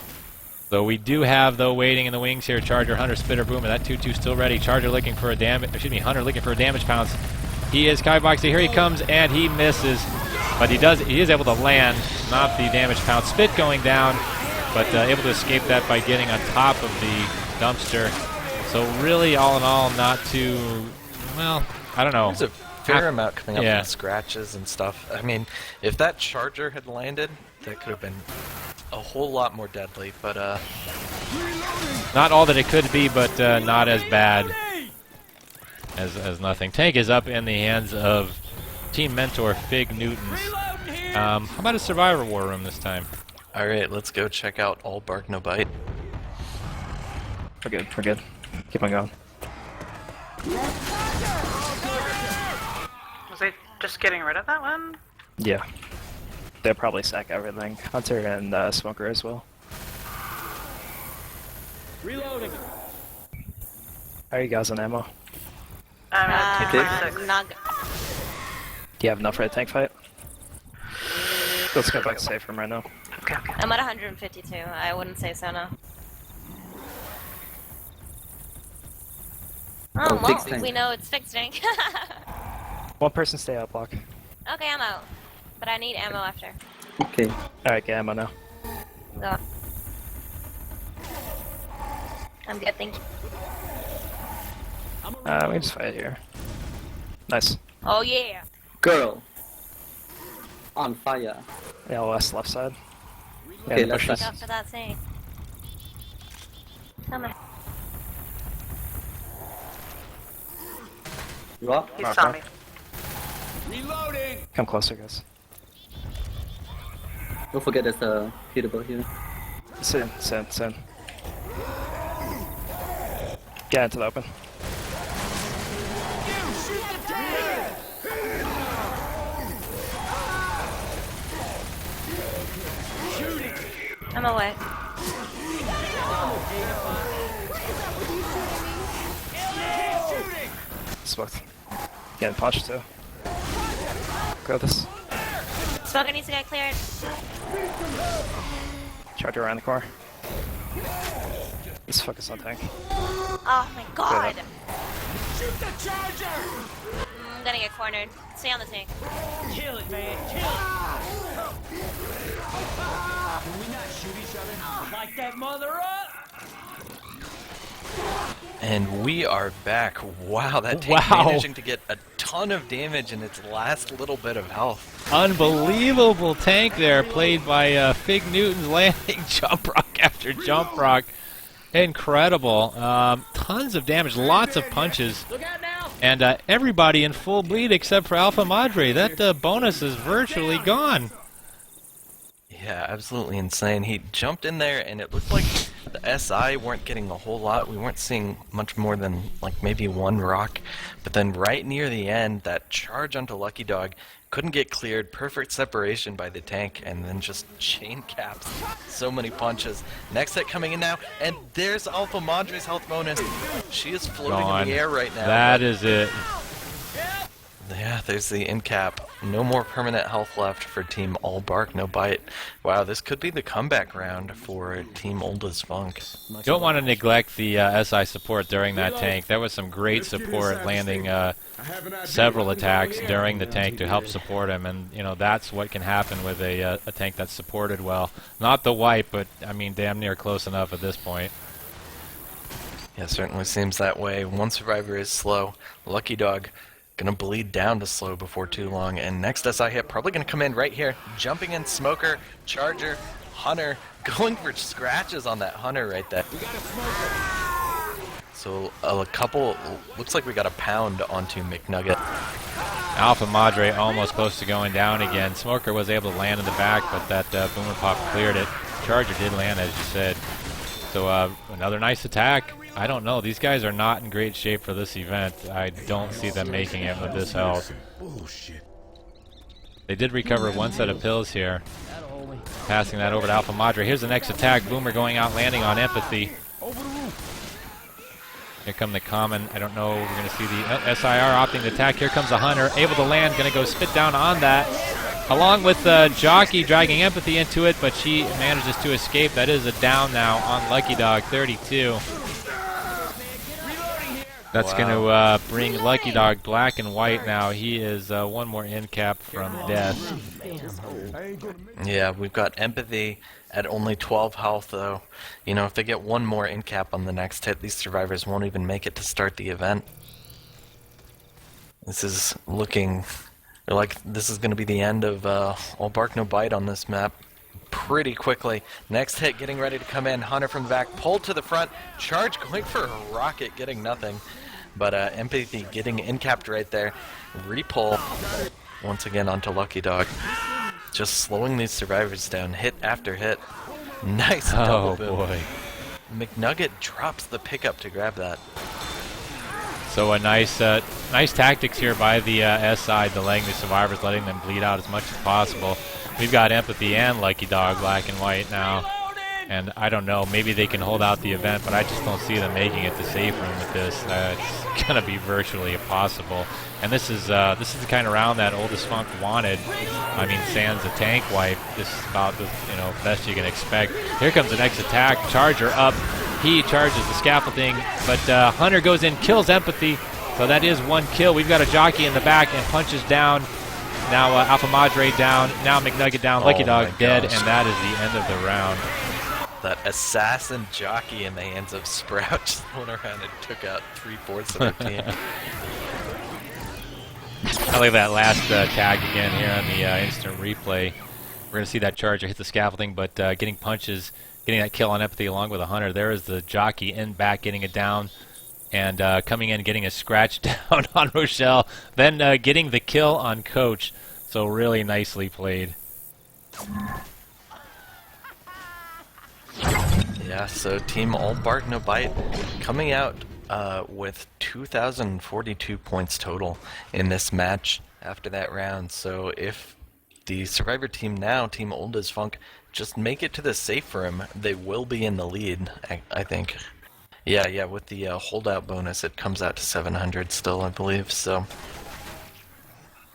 So we do have, though, waiting in the wings here, Charger, Hunter, Spitter, Boomer. That 2-2 still ready. Charger looking for a Hunter looking for a damage pounce. He is skyboxing. Here he comes, and he misses. But he is able to land, not the damage pounce. Spit going down, but able to escape that by getting on top of the dumpster. So really, all in all, not too, well, I don't know. There's a fair amount coming up yeah. from scratches and stuff. I mean, if that Charger had landed, that could have been a whole lot more deadly, but not all that it could be, but not as bad as nothing. Tank is up in the hands of team mentor Fig Newtons. How about a Survivor War Room this time? alright, let's go check out All Bark No Bite. We're good, we're good. Keep on going. Was he just getting rid of that one? Yeah. They'll probably sack everything. Hunter and Smoker as well. Reloading. How are you guys on ammo? I'm at 226. Not Do you have enough for a tank fight? Let's go back to safe room right now. Okay, okay. I'm at 152. I wouldn't say so, no. Oh, fixed well, tank. we know it's fixed tank. One person stay out block. Okay, I'm out. But I need ammo after. Okay. Alright, get ammo now. Go. I'm good, thank you. We can just fight here. Nice. Oh, yeah. Girl. On fire. Yeah, left side. Okay, Yeah, left push side. this. Go for that thing. Come on. You up? He saw me. Reloading. Come closer, guys. Don't forget there's a hittable here. Sit in. Get into the open. I'm away. Smoked. Getting punched too. Grab this. Smoker needs to get cleared. Charger around the car. Let's focus on tank. Oh my god. Shoot the charger. I'm gonna get cornered. Stay on the tank. Kill it, man. Kill it. Can we not shoot each other? Light that mother up. And we are back. Wow, that tank managing to get a ton of damage in its last little bit of health. Unbelievable tank there, played by Fig Newtons, landing jump rock after jump rock. Incredible. Tons of damage, lots of punches. Look out now. And everybody in full bleed except for Alpha Madre. That bonus is virtually gone. Yeah, absolutely insane. He jumped in there, and it looked like the SI weren't getting a whole lot. We weren't seeing much more than like maybe one rock. But then right near the end, that charge onto Lucky Dog couldn't get cleared. Perfect separation by the tank, and then just chain caps. So many punches. Next hit coming in now, and there's Alpha Madre's health bonus. She is floating Gone. in the air right now. That is it. Yeah, there's the end cap. No more permanent health left for Team All Bark, No Bite. Wow, this could be the comeback round for Team Old as Funk. Don't want to neglect the SI support during that tank. There was some great support landing several attacks during the tank to help support him, and you know that's what can happen with a tank that's supported well. Not the wipe, but I mean damn near close enough at this point. Yeah, certainly seems that way. One survivor is slow. Lucky Dog gonna bleed down to slow before too long, and next SI hit probably gonna come in right here. Jumping in Smoker, Charger, Hunter, going for scratches on that Hunter right there. So a couple, looks like we got a pound onto McNugget. Alpha Madre almost close to going down again. Smoker was able to land in the back, but that Boomer Pop cleared it. Charger did land, as you said. So another nice attack. I don't know. These guys are not in great shape for this event. I don't see them making it with this health. They did recover one set of pills here. Passing that over to Alpha Madre. Here's the next attack. Boomer going out, landing on Empathy. Here come the common. I don't know. We're going to see the SIR opting to attack. Here comes the Hunter. Able to land. Going to go spit down on that. Along with Jockey dragging Empathy into it, but she manages to escape. That is a down now on Lucky Dog, 32. That's going to bring Lucky Dog black and white now. He is one more end cap from death. Yeah, we've got Empathy at only 12 health, though. You know, if they get one more end cap on the next hit, these survivors won't even make it to start the event. This is looking like this is going to be the end of All Bark No Bite on this map pretty quickly. Next hit getting ready to come in. Hunter from the back, pulled to the front. Charge going for a rocket, getting nothing. But Empathy getting in-capped right there. Repull once again onto Lucky Dog. Just slowing these survivors down, hit after hit. Nice double boom. Boy. McNugget drops the pickup to grab that. So a nice tactics here by the SI, delaying the survivors, letting them bleed out as much as possible. We've got Empathy and Lucky Dog black and white now. And I don't know, maybe they can hold out the event, but I just don't see them making it to safe room with this. It's going to be virtually impossible. And this is the kind of round that Oldest Funk wanted. I mean, sans a tank wipe, this is about the best you can expect. Here comes the next attack. Charger up. He charges the scaffolding, but Hunter goes in, kills Empathy. So that is one kill. We've got a Jockey in the back and punches down. Now Alpha Madre down. Now McNugget down. Lucky Dog dead, and that is the end of the round. That assassin Jockey in the hands of Sprout just went around and took out 3/4 of their team. I like that last tag again here on the instant replay. We're going to see that Charger hit the scaffolding, but getting punches, getting that kill on Empathy along with a Hunter. There is the Jockey in back getting it down, and coming in getting a scratch down on Rochelle, then getting the kill on Coach. So really nicely played. Yeah, so Team All Bark No Bite coming out with 2,042 points total in this match after that round. So if the Survivor team now, Team Old as Funk, just make it to the safe room, they will be in the lead, I think. Yeah, with the holdout bonus, it comes out to 700 still, I believe, so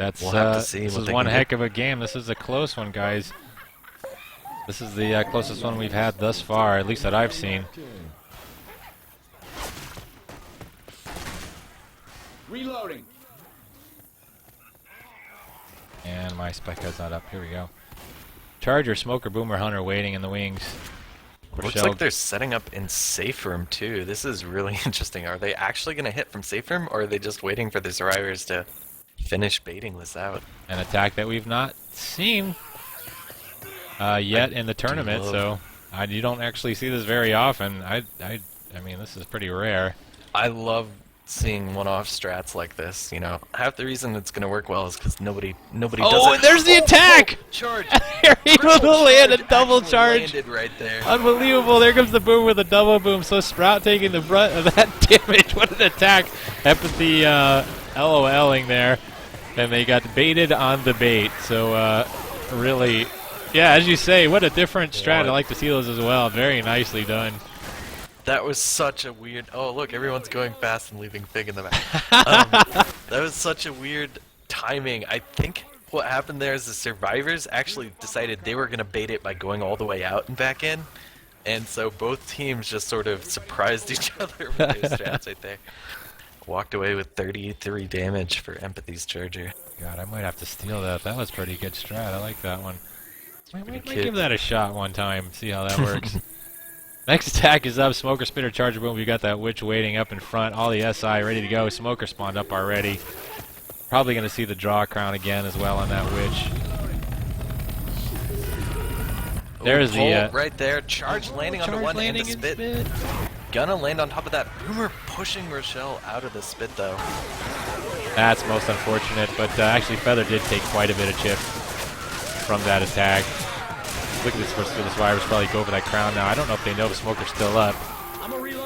That's, we'll have to see. This is one heck of a game. This is a close one, guys. This is the closest one we've had thus far, at least that I've seen. Reloading. And my spec guy's not up. Here we go. Charger, Smoker, Boomer, Hunter waiting in the wings. Looks like they're setting up in safe room too. This is really interesting. Are they actually going to hit from safe room, or are they just waiting for the survivors to finish baiting this out? An attack that we've not seen yet in the tournament, so you don't actually see this very often. I mean, this is pretty rare. I love seeing one-off strats like this. You know, half the reason it's going to work well is because nobody does it. Oh, and there's the attack! Charge! Here he will land a double charge. Landed right there. Unbelievable! There comes the boom with a double boom. So Sprout taking the brunt of that damage. What an attack! Empathy LOLing there, and they got baited on the bait. So really. Yeah, as you say, what a different strat. I like to see those as well. Very nicely done. That was such a weird... Oh, look, everyone's going fast and leaving Fig in the back. That was such a weird timing. I think what happened there is the survivors actually decided they were going to bait it by going all the way out and back in. And so both teams just sort of surprised each other with their strats right there. Walked away with 33 damage for Empathy's Charger. God, I might have to steal that. That was pretty good strat. I like that one. Might give that a shot one time. See how that works. Next attack is up. Smoker, Spitter, Charger, Boom. We got that Witch waiting up in front. All the SI ready to go. Smoker spawned up already. Probably going to see the draw crown again as well on that Witch. There's the right there. Charge landing on the one end of Spit. Gonna land on top of that. Boomer pushing Rochelle out of the Spit though. That's most unfortunate, but actually Feather did take quite a bit of chip from that attack. Look at this, the survivors probably go for that crown now. I don't know if they know the Smoker's still up.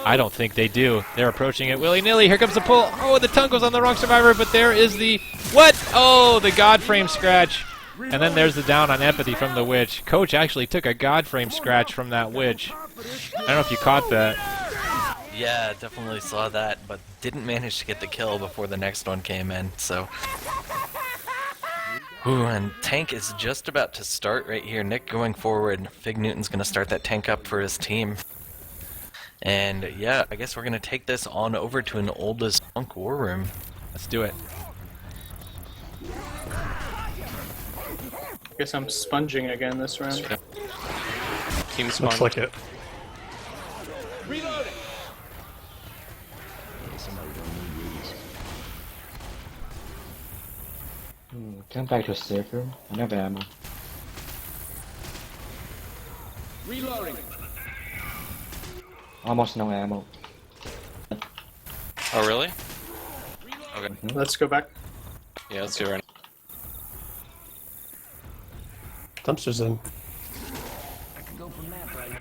I don't think they do. They're approaching it willy-nilly. Here comes the pull. Oh, the tongue goes on the wrong survivor, but there is the... What? Oh, the God Frame scratch. And then there's the down on Empathy from the Witch. Coach actually took a God Frame scratch from that Witch. I don't know if you caught that. Yeah, definitely saw that, but didn't manage to get the kill before the next one came in, so... Ooh, and tank is just about to start right here. Nick going forward. Fig Newton's going to start that tank up for his team. And yeah, I guess we're going to take this on over to an oldest funk war room. Let's do it. Guess I'm sponging again this round. Team spawn. Looks like it. Reloading. Come back to a safe room. I have ammo. Reloading. Almost no ammo. Oh, really? Okay. Let's go back. Yeah, let's do it right Dumpster's in.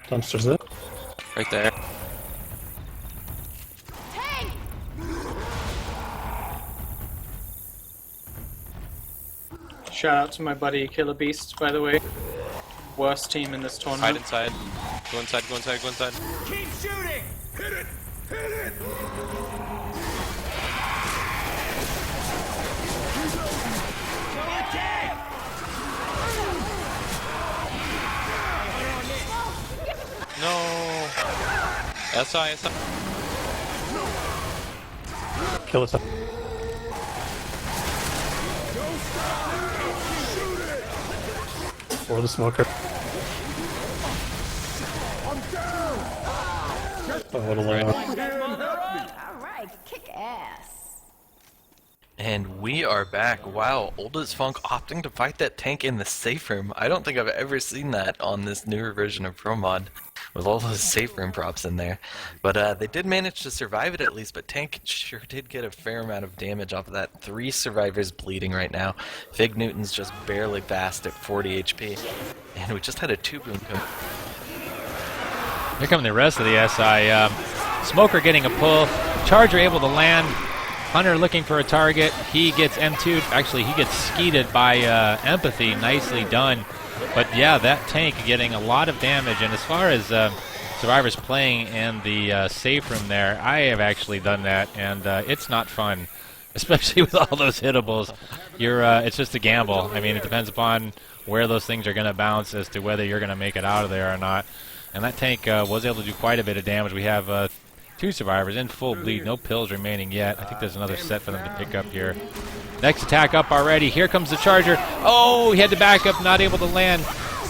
Dumpster's in. now. Right there. Shout out to my buddy Killer Beast, by the way. Worst team in this Hide tournament. inside. Go inside, go inside, go inside. Keep shooting. Hit it. Hit it. No! SI. Kill it. Or the Smoker. Oh, what a layup. Alright, kick ass. And we are back. Wow, Oldest Funk opting to fight that tank in the safe room. I don't think I've ever seen that on this newer version of Pro Mod, with all those safe room props in there. But they did manage to survive it at least, but tank sure did get a fair amount of damage off of that. 3 survivors bleeding right now. Fig Newton's just barely fast at 40 HP. And we just had a 2-boom come. Here come the rest of the SI. Smoker getting a pull. Charger able to land. Hunter looking for a target. He gets M2'd. Actually, he gets skeeted by Empathy. Nicely done. But yeah, that tank getting a lot of damage. And as far as survivors playing in the safe room there, I have actually done that, and it's not fun, especially with all those hittables. It's just a gamble. I mean, it depends upon where those things are going to bounce as to whether you're going to make it out of there or not. And that tank was able to do quite a bit of damage. We have 2 survivors in full bleed, no pills remaining yet. I think there's another set for them to pick up here. Next attack up already. Here comes the Charger. Oh, he had to back up, not able to land.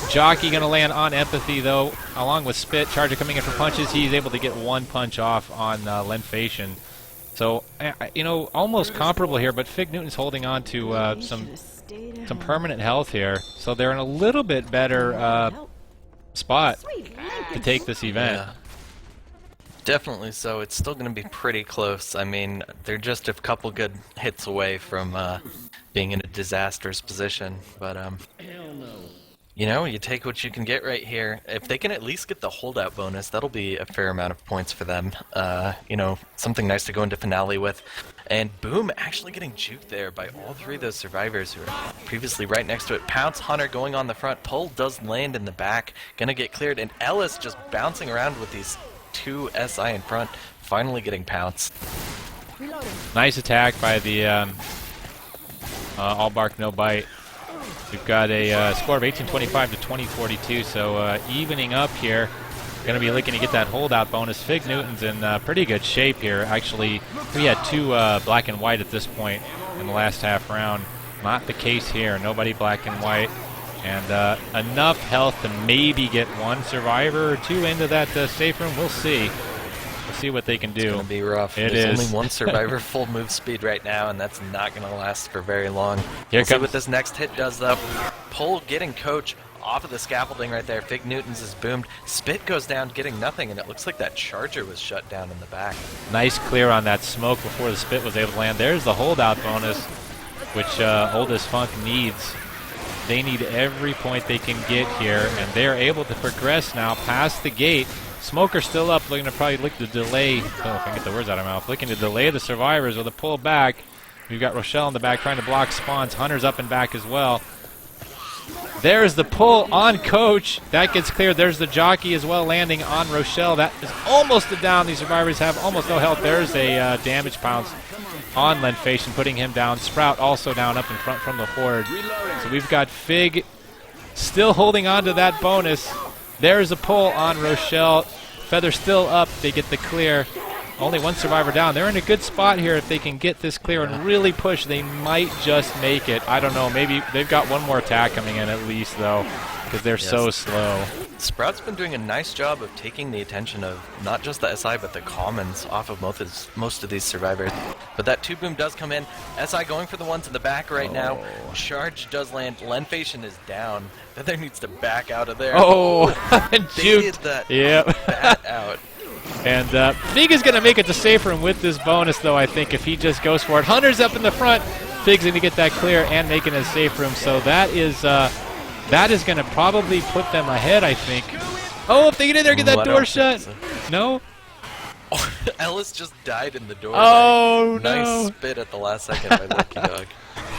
Jockey going to land on Empathy, though, along with Spit. Charger coming in for punches. He's able to get 1 punch off on Lenfation. So, almost comparable here, but Fig Newton's holding on to some permanent health here. So they're in a little bit better spot to take this event. Yeah. Definitely so. It's still going to be pretty close. I mean, they're just a couple good hits away from being in a disastrous position. But, you take what you can get right here. If they can at least get the holdout bonus, that'll be a fair amount of points for them. Something nice to go into finale with. And Boom actually getting juked there by all 3 of those survivors who were previously right next to it. Pounce Hunter going on the front. Pull does land in the back. Gonna get cleared. And Ellis just bouncing around with these 2 SI in front, finally getting pounced. Nice attack by the all bark, no bite. We've got a score of 18-25 to 20-42, so evening up here. Going to be looking to get that holdout bonus. Fig Newton's in pretty good shape here. Actually, we had two black and white at this point in the last half round. Not the case here. Nobody black and white. And enough health to maybe get one survivor or two into that safe room. We'll see. We'll see what they can do. It's going to be rough. There's only one survivor full move speed right now, and that's not going to last for very long. We'll see what this next hit does, though. Pull getting Coach off of the scaffolding right there. Fig Newton's is boomed. Spit goes down, getting nothing, and it looks like that charger was shut down in the back. Nice clear on that smoke before the Spit was able to land. There's the holdout bonus, which Oldest Funk needs. They need every point they can get here, and they're able to progress now past the gate. Smoker still up, looking to probably look to delay. Oh, if I can get the words out of my mouth. Looking to delay the survivors with a pull back. We've got Rochelle in the back trying to block spawns. Hunter's up and back as well. There's the pull on Coach. That gets cleared. There's the jockey as well landing on Rochelle. That is almost a down. These survivors have almost no health. There's a damage pounce on Lenfation, putting him down. Sprout also down up in front from the Horde. So we've got Fig still holding on to that bonus. There's a pull on Rochelle. Feather still up. They get the clear. Only one survivor down. They're in a good spot here. If they can get this clear and really push, they might just make it. I don't know. Maybe they've got one more attack coming in at least, though, because they're so slow. Sprout's been doing a nice job of taking the attention of not just the SI, but the commons off of most of these survivors. But that 2-boom does come in. SI going for the ones in the back right now. Charge does land. Lenfation is down. Feather needs to back out of there. Oh, juked that bat out. And Fig is going to make it to safe room with this bonus, though, I think, if he just goes for it. Hunter's up in the front. Fig's going to get that clear and make it a safe room. So that is going to probably put them ahead, I think. Oh, if they get in there, get that door shut. So. No? Oh, Ellis just died in the door. Oh, nice no. Spit at the last second by Lucky Dog.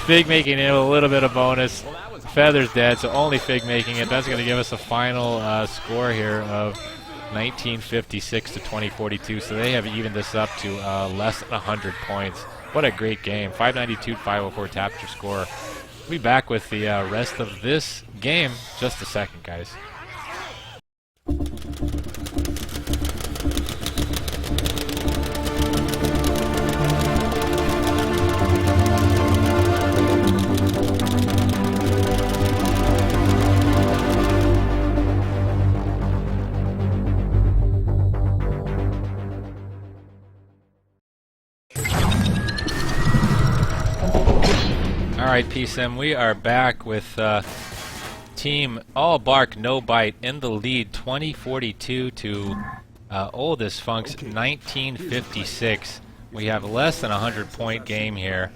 Fig making it a little bit of bonus. Feather's dead, so only Fig making it. That's going to give us a final score here of 1956 to 2042, so they have evened this up to less than 100 points. What a great game. 592 504 Tapture score. We'll be back with the rest of this game just a second, guys. Alright, PSM, we are back with team All Bark, No Bite in the lead, 2042 to Oldest Funk's 1956. We have less than a 100-point game here.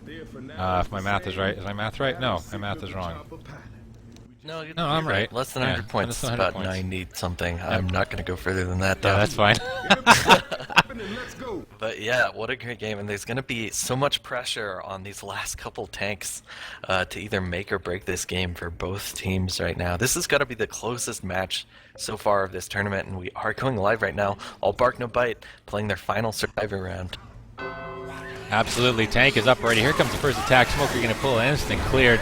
If my math is right. Is my math right? No, my math is wrong. No, I'm right. Less than 100 points. It's about 90 something. I'm not going to go further than that, though. Yeah, that's fine. But yeah, what a great game, and there's going to be so much pressure on these last couple tanks to either make or break this game for both teams right now. This has got to be the closest match so far of this tournament, and we are going live right now. All Bark No Bite playing their final survivor round. Absolutely, tank is up already. Here comes the first attack. Smoker going to pull instant cleared.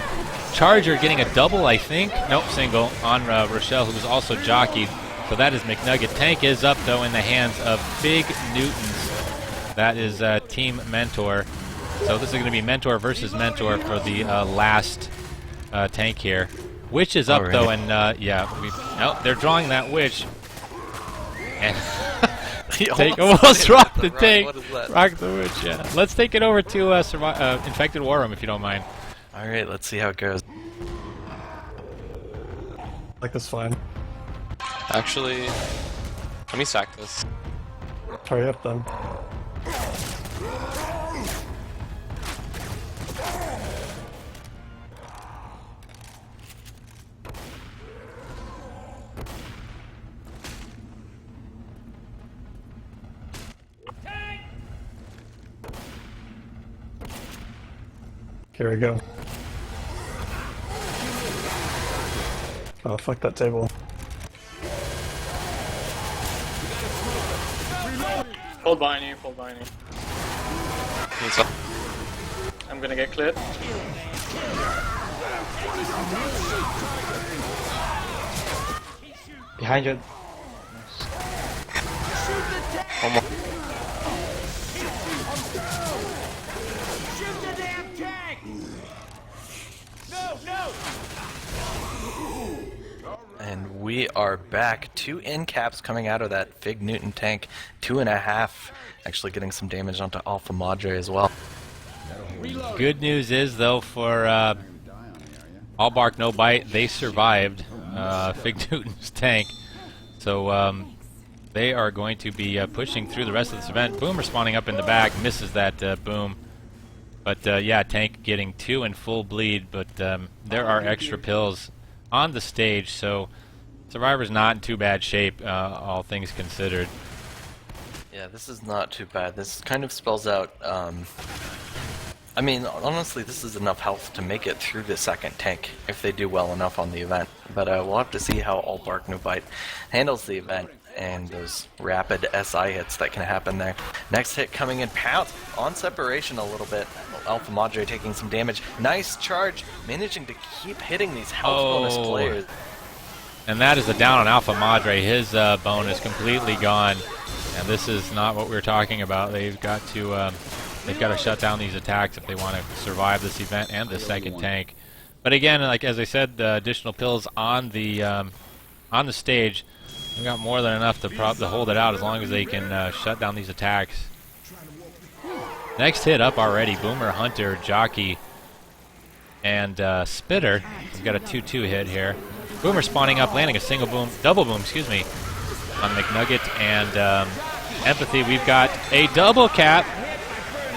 Charger getting a double, I think. Nope, single on Rochelle, who was also jockeyed. So that is McNugget. Tank is up, though, in the hands of Fig Newtons. That is Team Mentor. So this is going to be Mentor versus Mentor for the last tank here. Witch is up, though, and yeah. They're drawing that Witch. And Tank almost rocked the tank. Rocked the Witch, yeah. Let's take it over to Infected War Room, if you don't mind. Alright, let's see how it goes. Like this fine. Actually, let me sack this. Hurry up then. Here we go. Oh, fuck that table. Hold behind you, hold behind you. I'm gonna get cleared. Behind you. One more. Shoot the damn tank! No! And we are back. 2 end caps coming out of that Fig Newton tank. 2.5. Actually getting some damage onto Alpha Madre as well. Good news is, though, for All Bark No Bite, they survived Fig Newton's tank. So they are going to be pushing through the rest of this event. Boomer spawning up in the back, misses that boom. But yeah, tank getting 2 in full bleed, but there are extra pills on the stage, so Survivor's not in too bad shape, all things considered. Yeah, this is not too bad. This kind of spells out, I mean, honestly, this is enough health to make it through the second tank if they do well enough on the event. But we'll have to see how All Bark No Bite handles the event and those rapid SI hits that can happen there. Next hit coming in, Pounce on separation a little bit. Alpha Madre taking some damage. Nice charge, managing to keep hitting these health bonus players. And that is a down on Alpha Madre. His bone is completely gone. And this is not what we were talking about. They've got to shut down these attacks if they want to survive this event and the second tank. But again, like as I said, the additional pills on the stage, they've got more than enough to hold it out as long as they can shut down these attacks. Next hit up already, Boomer, Hunter, Jockey, and Spitter. We've got a 2-2 hit here. Boomer spawning up, landing a double boom, excuse me, on McNugget and Empathy. We've got a double cap.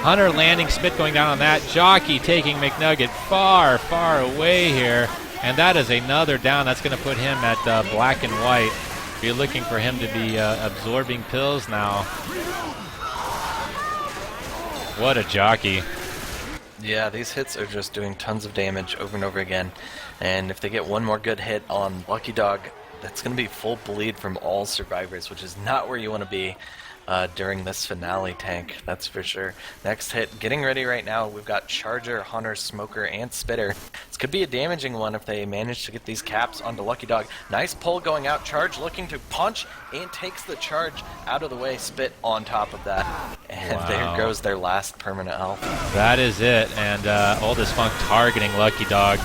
Hunter landing, Spit going down on that. Jockey taking McNugget far, far away here. And that is another down. That's going to put him at black and white. You're looking for him to be absorbing pills now. What a Jockey. Yeah, these hits are just doing tons of damage over and over again. And if they get one more good hit on Lucky Dog, that's going to be full bleed from all survivors, which is not where you want to be during this finale tank, that's for sure. Next hit, getting ready right now. We've got Charger, Hunter, Smoker, and Spitter. This could be a damaging one if they manage to get these caps onto Lucky Dog. Nice pull going out. Charge looking to punch and takes the charge out of the way. Spit on top of that. And wow. There goes their last permanent health. That is it. And Oldest Funk targeting Lucky Dog.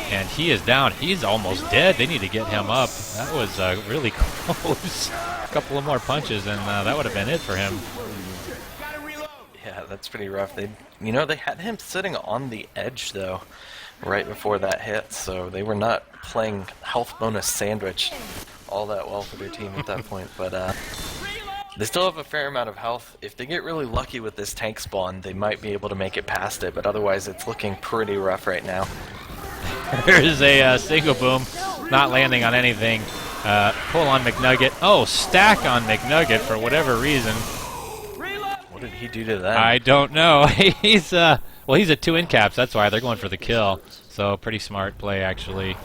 And he is down. He's almost dead. They need to get him up. That was really close. A couple of more punches, and that would have been it for him. Yeah, that's pretty rough. They had him sitting on the edge, though, right before that hit, so they were not playing health bonus sandwich all that well for their team at that point. But they still have a fair amount of health. If they get really lucky with this tank spawn, they might be able to make it past it, but otherwise it's looking pretty rough right now. There's a single boom, not landing on anything. Pull on McNugget. Oh, stack on McNugget for whatever reason. What did he do to that? I don't know. He's a 2 in caps. That's why they're going for the kill. So pretty smart play, actually.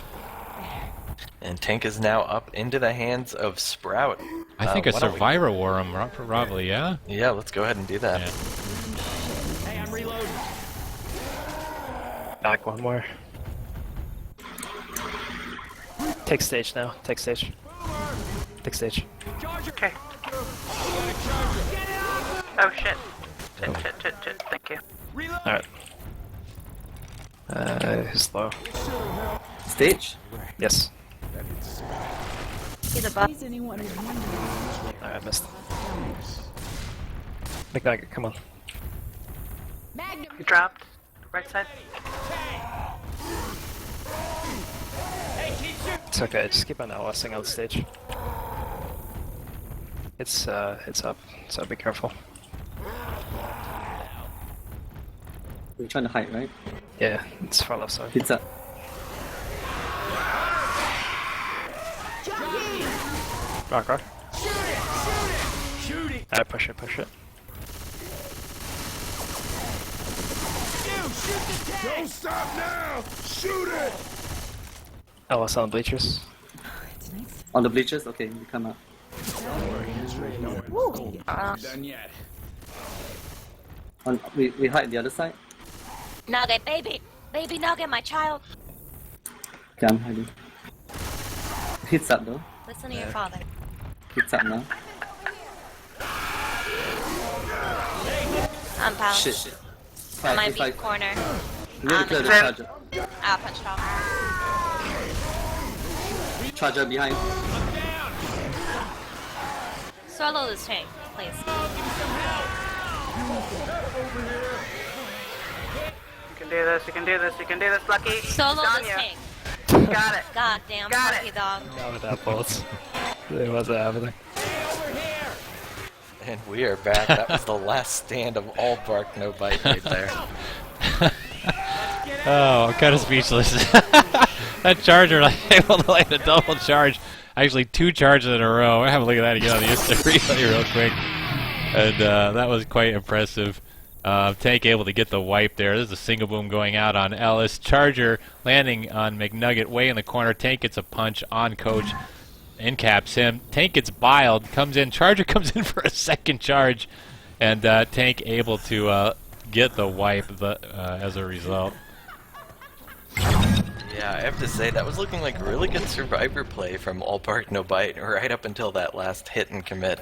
And tank is now up into the hands of Sprout. I think a Survivor wore him, probably, yeah? Yeah, let's go ahead and do that. Yeah. Hey, I'm reloading. Back one more. Take stage now. Take stage. Take stage. Okay. Oh shit. Shit. Thank you. Alright. He's low. Stage? Yes. He's above. I missed. McNugget, come on. You dropped. Right side. It's okay, just keep on LSing on stage. It's up, so be careful. We're trying to hide, right? Yeah, it's far left side. Pizza. Rock. Shoot it! Alright, push it. Don't stop now! Shoot it! LS on bleachers. On the bleachers? Okay, you come up. Done yet. We hide the other side? Nugget, baby! Baby Nugget, my child! Okay, I'm hiding. Hits up though. Listen to your father. Hits up now. I'm pounced. Shit. I might If be I corner. really clear the Same. charger. Ah, punched off. Charger behind. Solo this tank, please. You can do this, you can do this, you can do this, Lucky. Solo On this ya. tank. Got it. Goddamn Got monkey it. dog. Down with that bullets. Really wasn't happening. And we are back. That was the last stand of all bark, no bite right there. Oh, I'm kind of speechless. That charger, like, able to land a double charge. Actually, 2 charges in a row. I have a look at that again on the instant replay real quick. And that was quite impressive. Tank able to get the wipe there. There's a single boom going out on Ellis. Charger landing on McNugget way in the corner. Tank gets a punch on Coach. Incaps him. Tank gets biled. Comes in. Charger comes in for a second charge. And Tank able to get the wipe as a result. Yeah, I have to say, that was looking like really good survivor play from All Bark No Bite right up until that last hit and commit.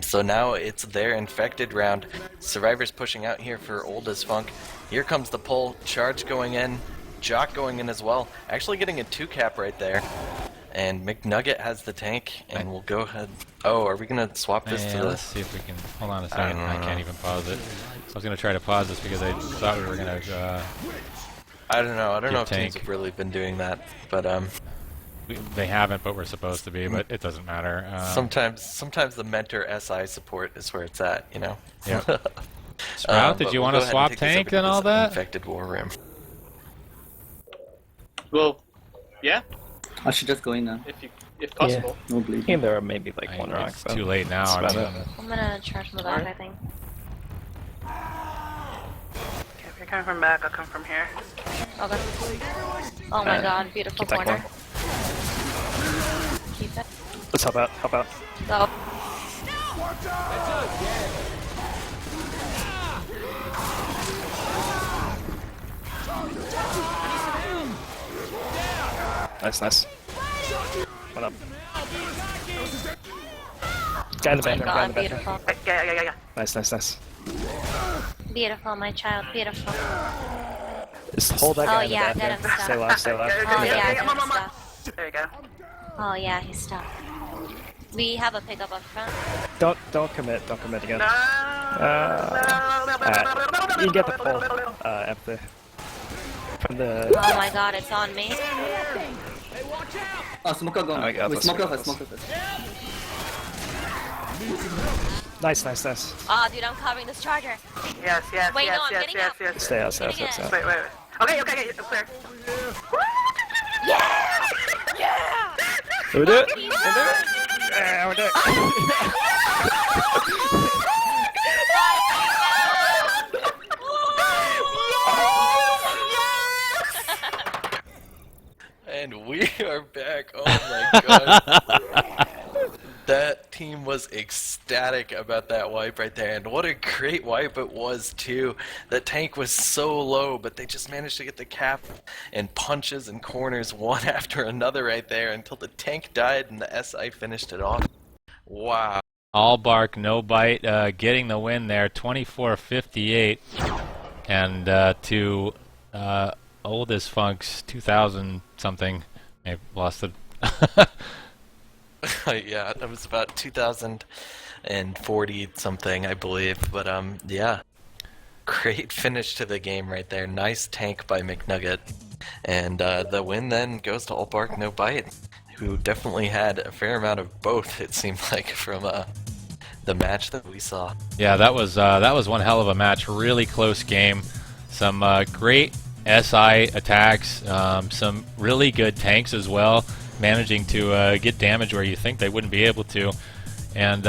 So now it's their infected round. Survivor's pushing out here for Old as Funk. Here comes the pull. Charge going in. Jock going in as well. Actually getting a 2-cap right there. And McNugget has the tank, and we'll go ahead. Oh, are we going to swap this to Let's see if we can. Hold on a second. I can't even pause it. I was going to try to pause this because I thought we were going to. I don't know. I don't know if tank. teams have really been doing that, but They haven't, but we're supposed to be. But it doesn't matter. sometimes the mentor SI support is where it's at, you know. Yep. Sprout, did but you we'll want go to ahead swap take this tank over to and all this that? Infected war room. Well, yeah, I should just go in now. if possible. No bleed. I think there are maybe like one rock. It's too late now. That's I about mean, it. I'm gonna charge from the back, I think. Okay, if you're coming from back, I'll come from here. Okay. Oh my god, beautiful keep that corner. Keep it. Let's help out. Help out. Go. Nice. What up? Guy in the Oh my back. Guy in the god, back. beautiful. Yeah. Nice. Beautiful, my child, beautiful. Just hold that Oh, guy in the yeah, back get there. him stuck. Stay alive. Stay alive. Oh Yeah, yeah, come good on. stuff. There you go. Oh yeah, he's stuck. We have a pickup up front. Don't commit. Don't commit again. No. Alright. You get the pull. Empty. From the. Oh my god, it's on me. Oh, smoker gone. Oh my God, Wait, let's smoker go. first, smoker first. Nice. Oh dude, I'm covering this charger. Yes. Wait, no, I'm getting out. Stay out. Getting it. Wait. Okay, it's clear. Yeah! Did we do it? Yeah, we're doing And we are back. Oh my god. That team was ecstatic about that wipe right there, and what a great wipe it was too. The tank was so low, but they just managed to get the cap and punches and corners one after another right there until the tank died and the SI finished it off. Wow. All bark, no bite, getting the win there, 24-58, and to Old as Funk's 2000 something. I lost it. Yeah, that was about 2040 something, I believe. But yeah, great finish to the game right there. Nice tank by McNugget, and the win then goes to All Bark No Bite, who definitely had a fair amount of both. It seemed like from the match that we saw. Yeah, that was one hell of a match. Really close game. Some great SI attacks. Some really good tanks as well, managing to get damage where you think they wouldn't be able to, and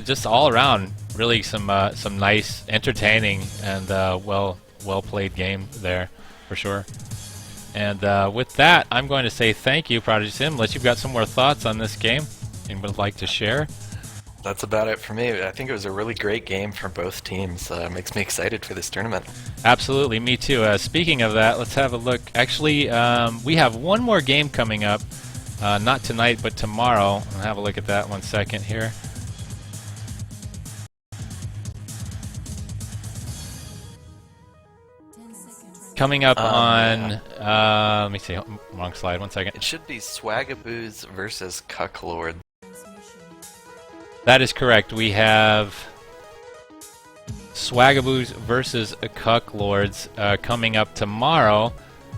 just all around, really some nice, entertaining, and well played game there, for sure. And with that, I'm going to say thank you, Prodigy Sim, unless you've got some more thoughts on this game and would like to share. That's about it for me. I think it was a really great game for both teams. Makes me excited for this tournament. Absolutely, me too. Speaking of that, let's have a look. Actually, we have one more game coming up. Not tonight, but tomorrow. I'll have a look at that 1 second here. Coming up on, let me see, wrong slide, 1 second. It should be Swagaboos versus Cucklord. That is correct. We have Swagaboos versus Cucklords coming up tomorrow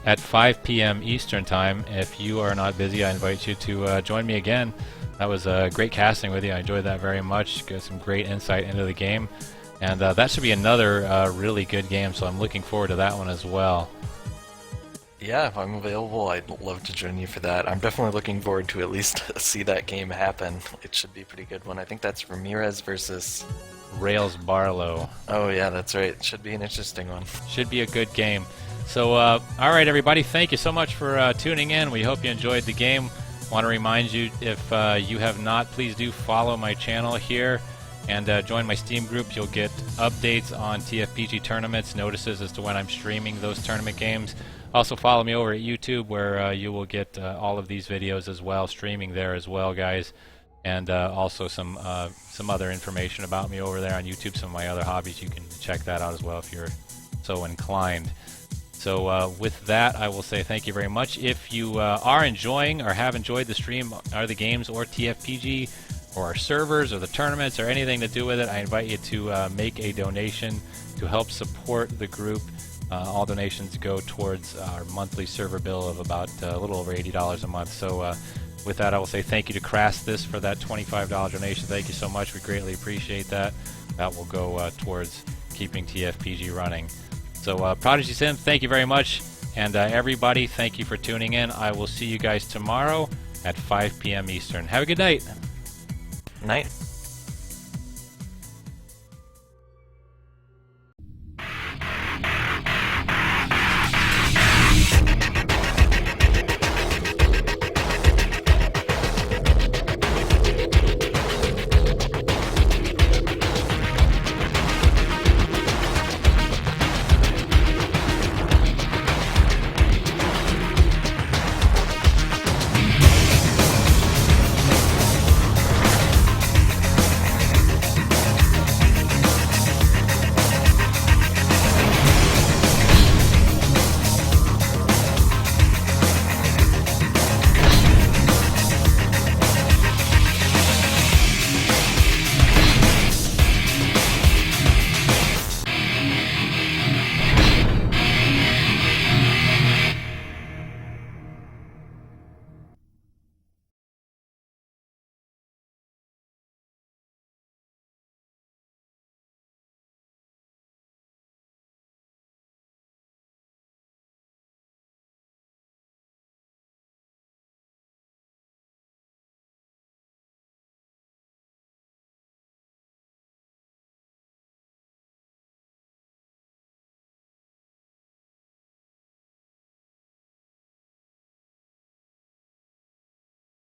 at 5 p.m. Eastern Time. If you are not busy, I invite you to join me again. That was great casting with you. I enjoyed that very much. Got some great insight into the game. And that should be another really good game, so I'm looking forward to that one as well. Yeah, if I'm available, I'd love to join you for that. I'm definitely looking forward to at least see that game happen. It should be a pretty good one. I think that's Ramirez versus Rails Barlow. Oh yeah, that's right. It should be an interesting one. Should be a good game. So, all right, everybody, thank you so much for tuning in. We hope you enjoyed the game. Want to remind you, if you have not, please do follow my channel here and join my Steam group. You'll get updates on TFPG tournaments, notices as to when I'm streaming those tournament games. Also follow me over at YouTube, where you will get all of these videos as well, streaming there as well, guys. And also some other information about me over there on YouTube, some of my other hobbies. You can check that out as well if you're so inclined. So with that, I will say thank you very much. If you are enjoying or have enjoyed the stream, or the games, or TFPG, or our servers, or the tournaments, or anything to do with it, I invite you to make a donation to help support the group. All donations go towards our monthly server bill of about a little over $80 a month. So with that, I will say thank you to Crassus for that $25 donation. Thank you so much. We greatly appreciate that. That will go towards keeping TFPG running. So Prodigy Sim, thank you very much. And everybody, thank you for tuning in. I will see you guys tomorrow at 5 p.m. Eastern. Have a good night. Night.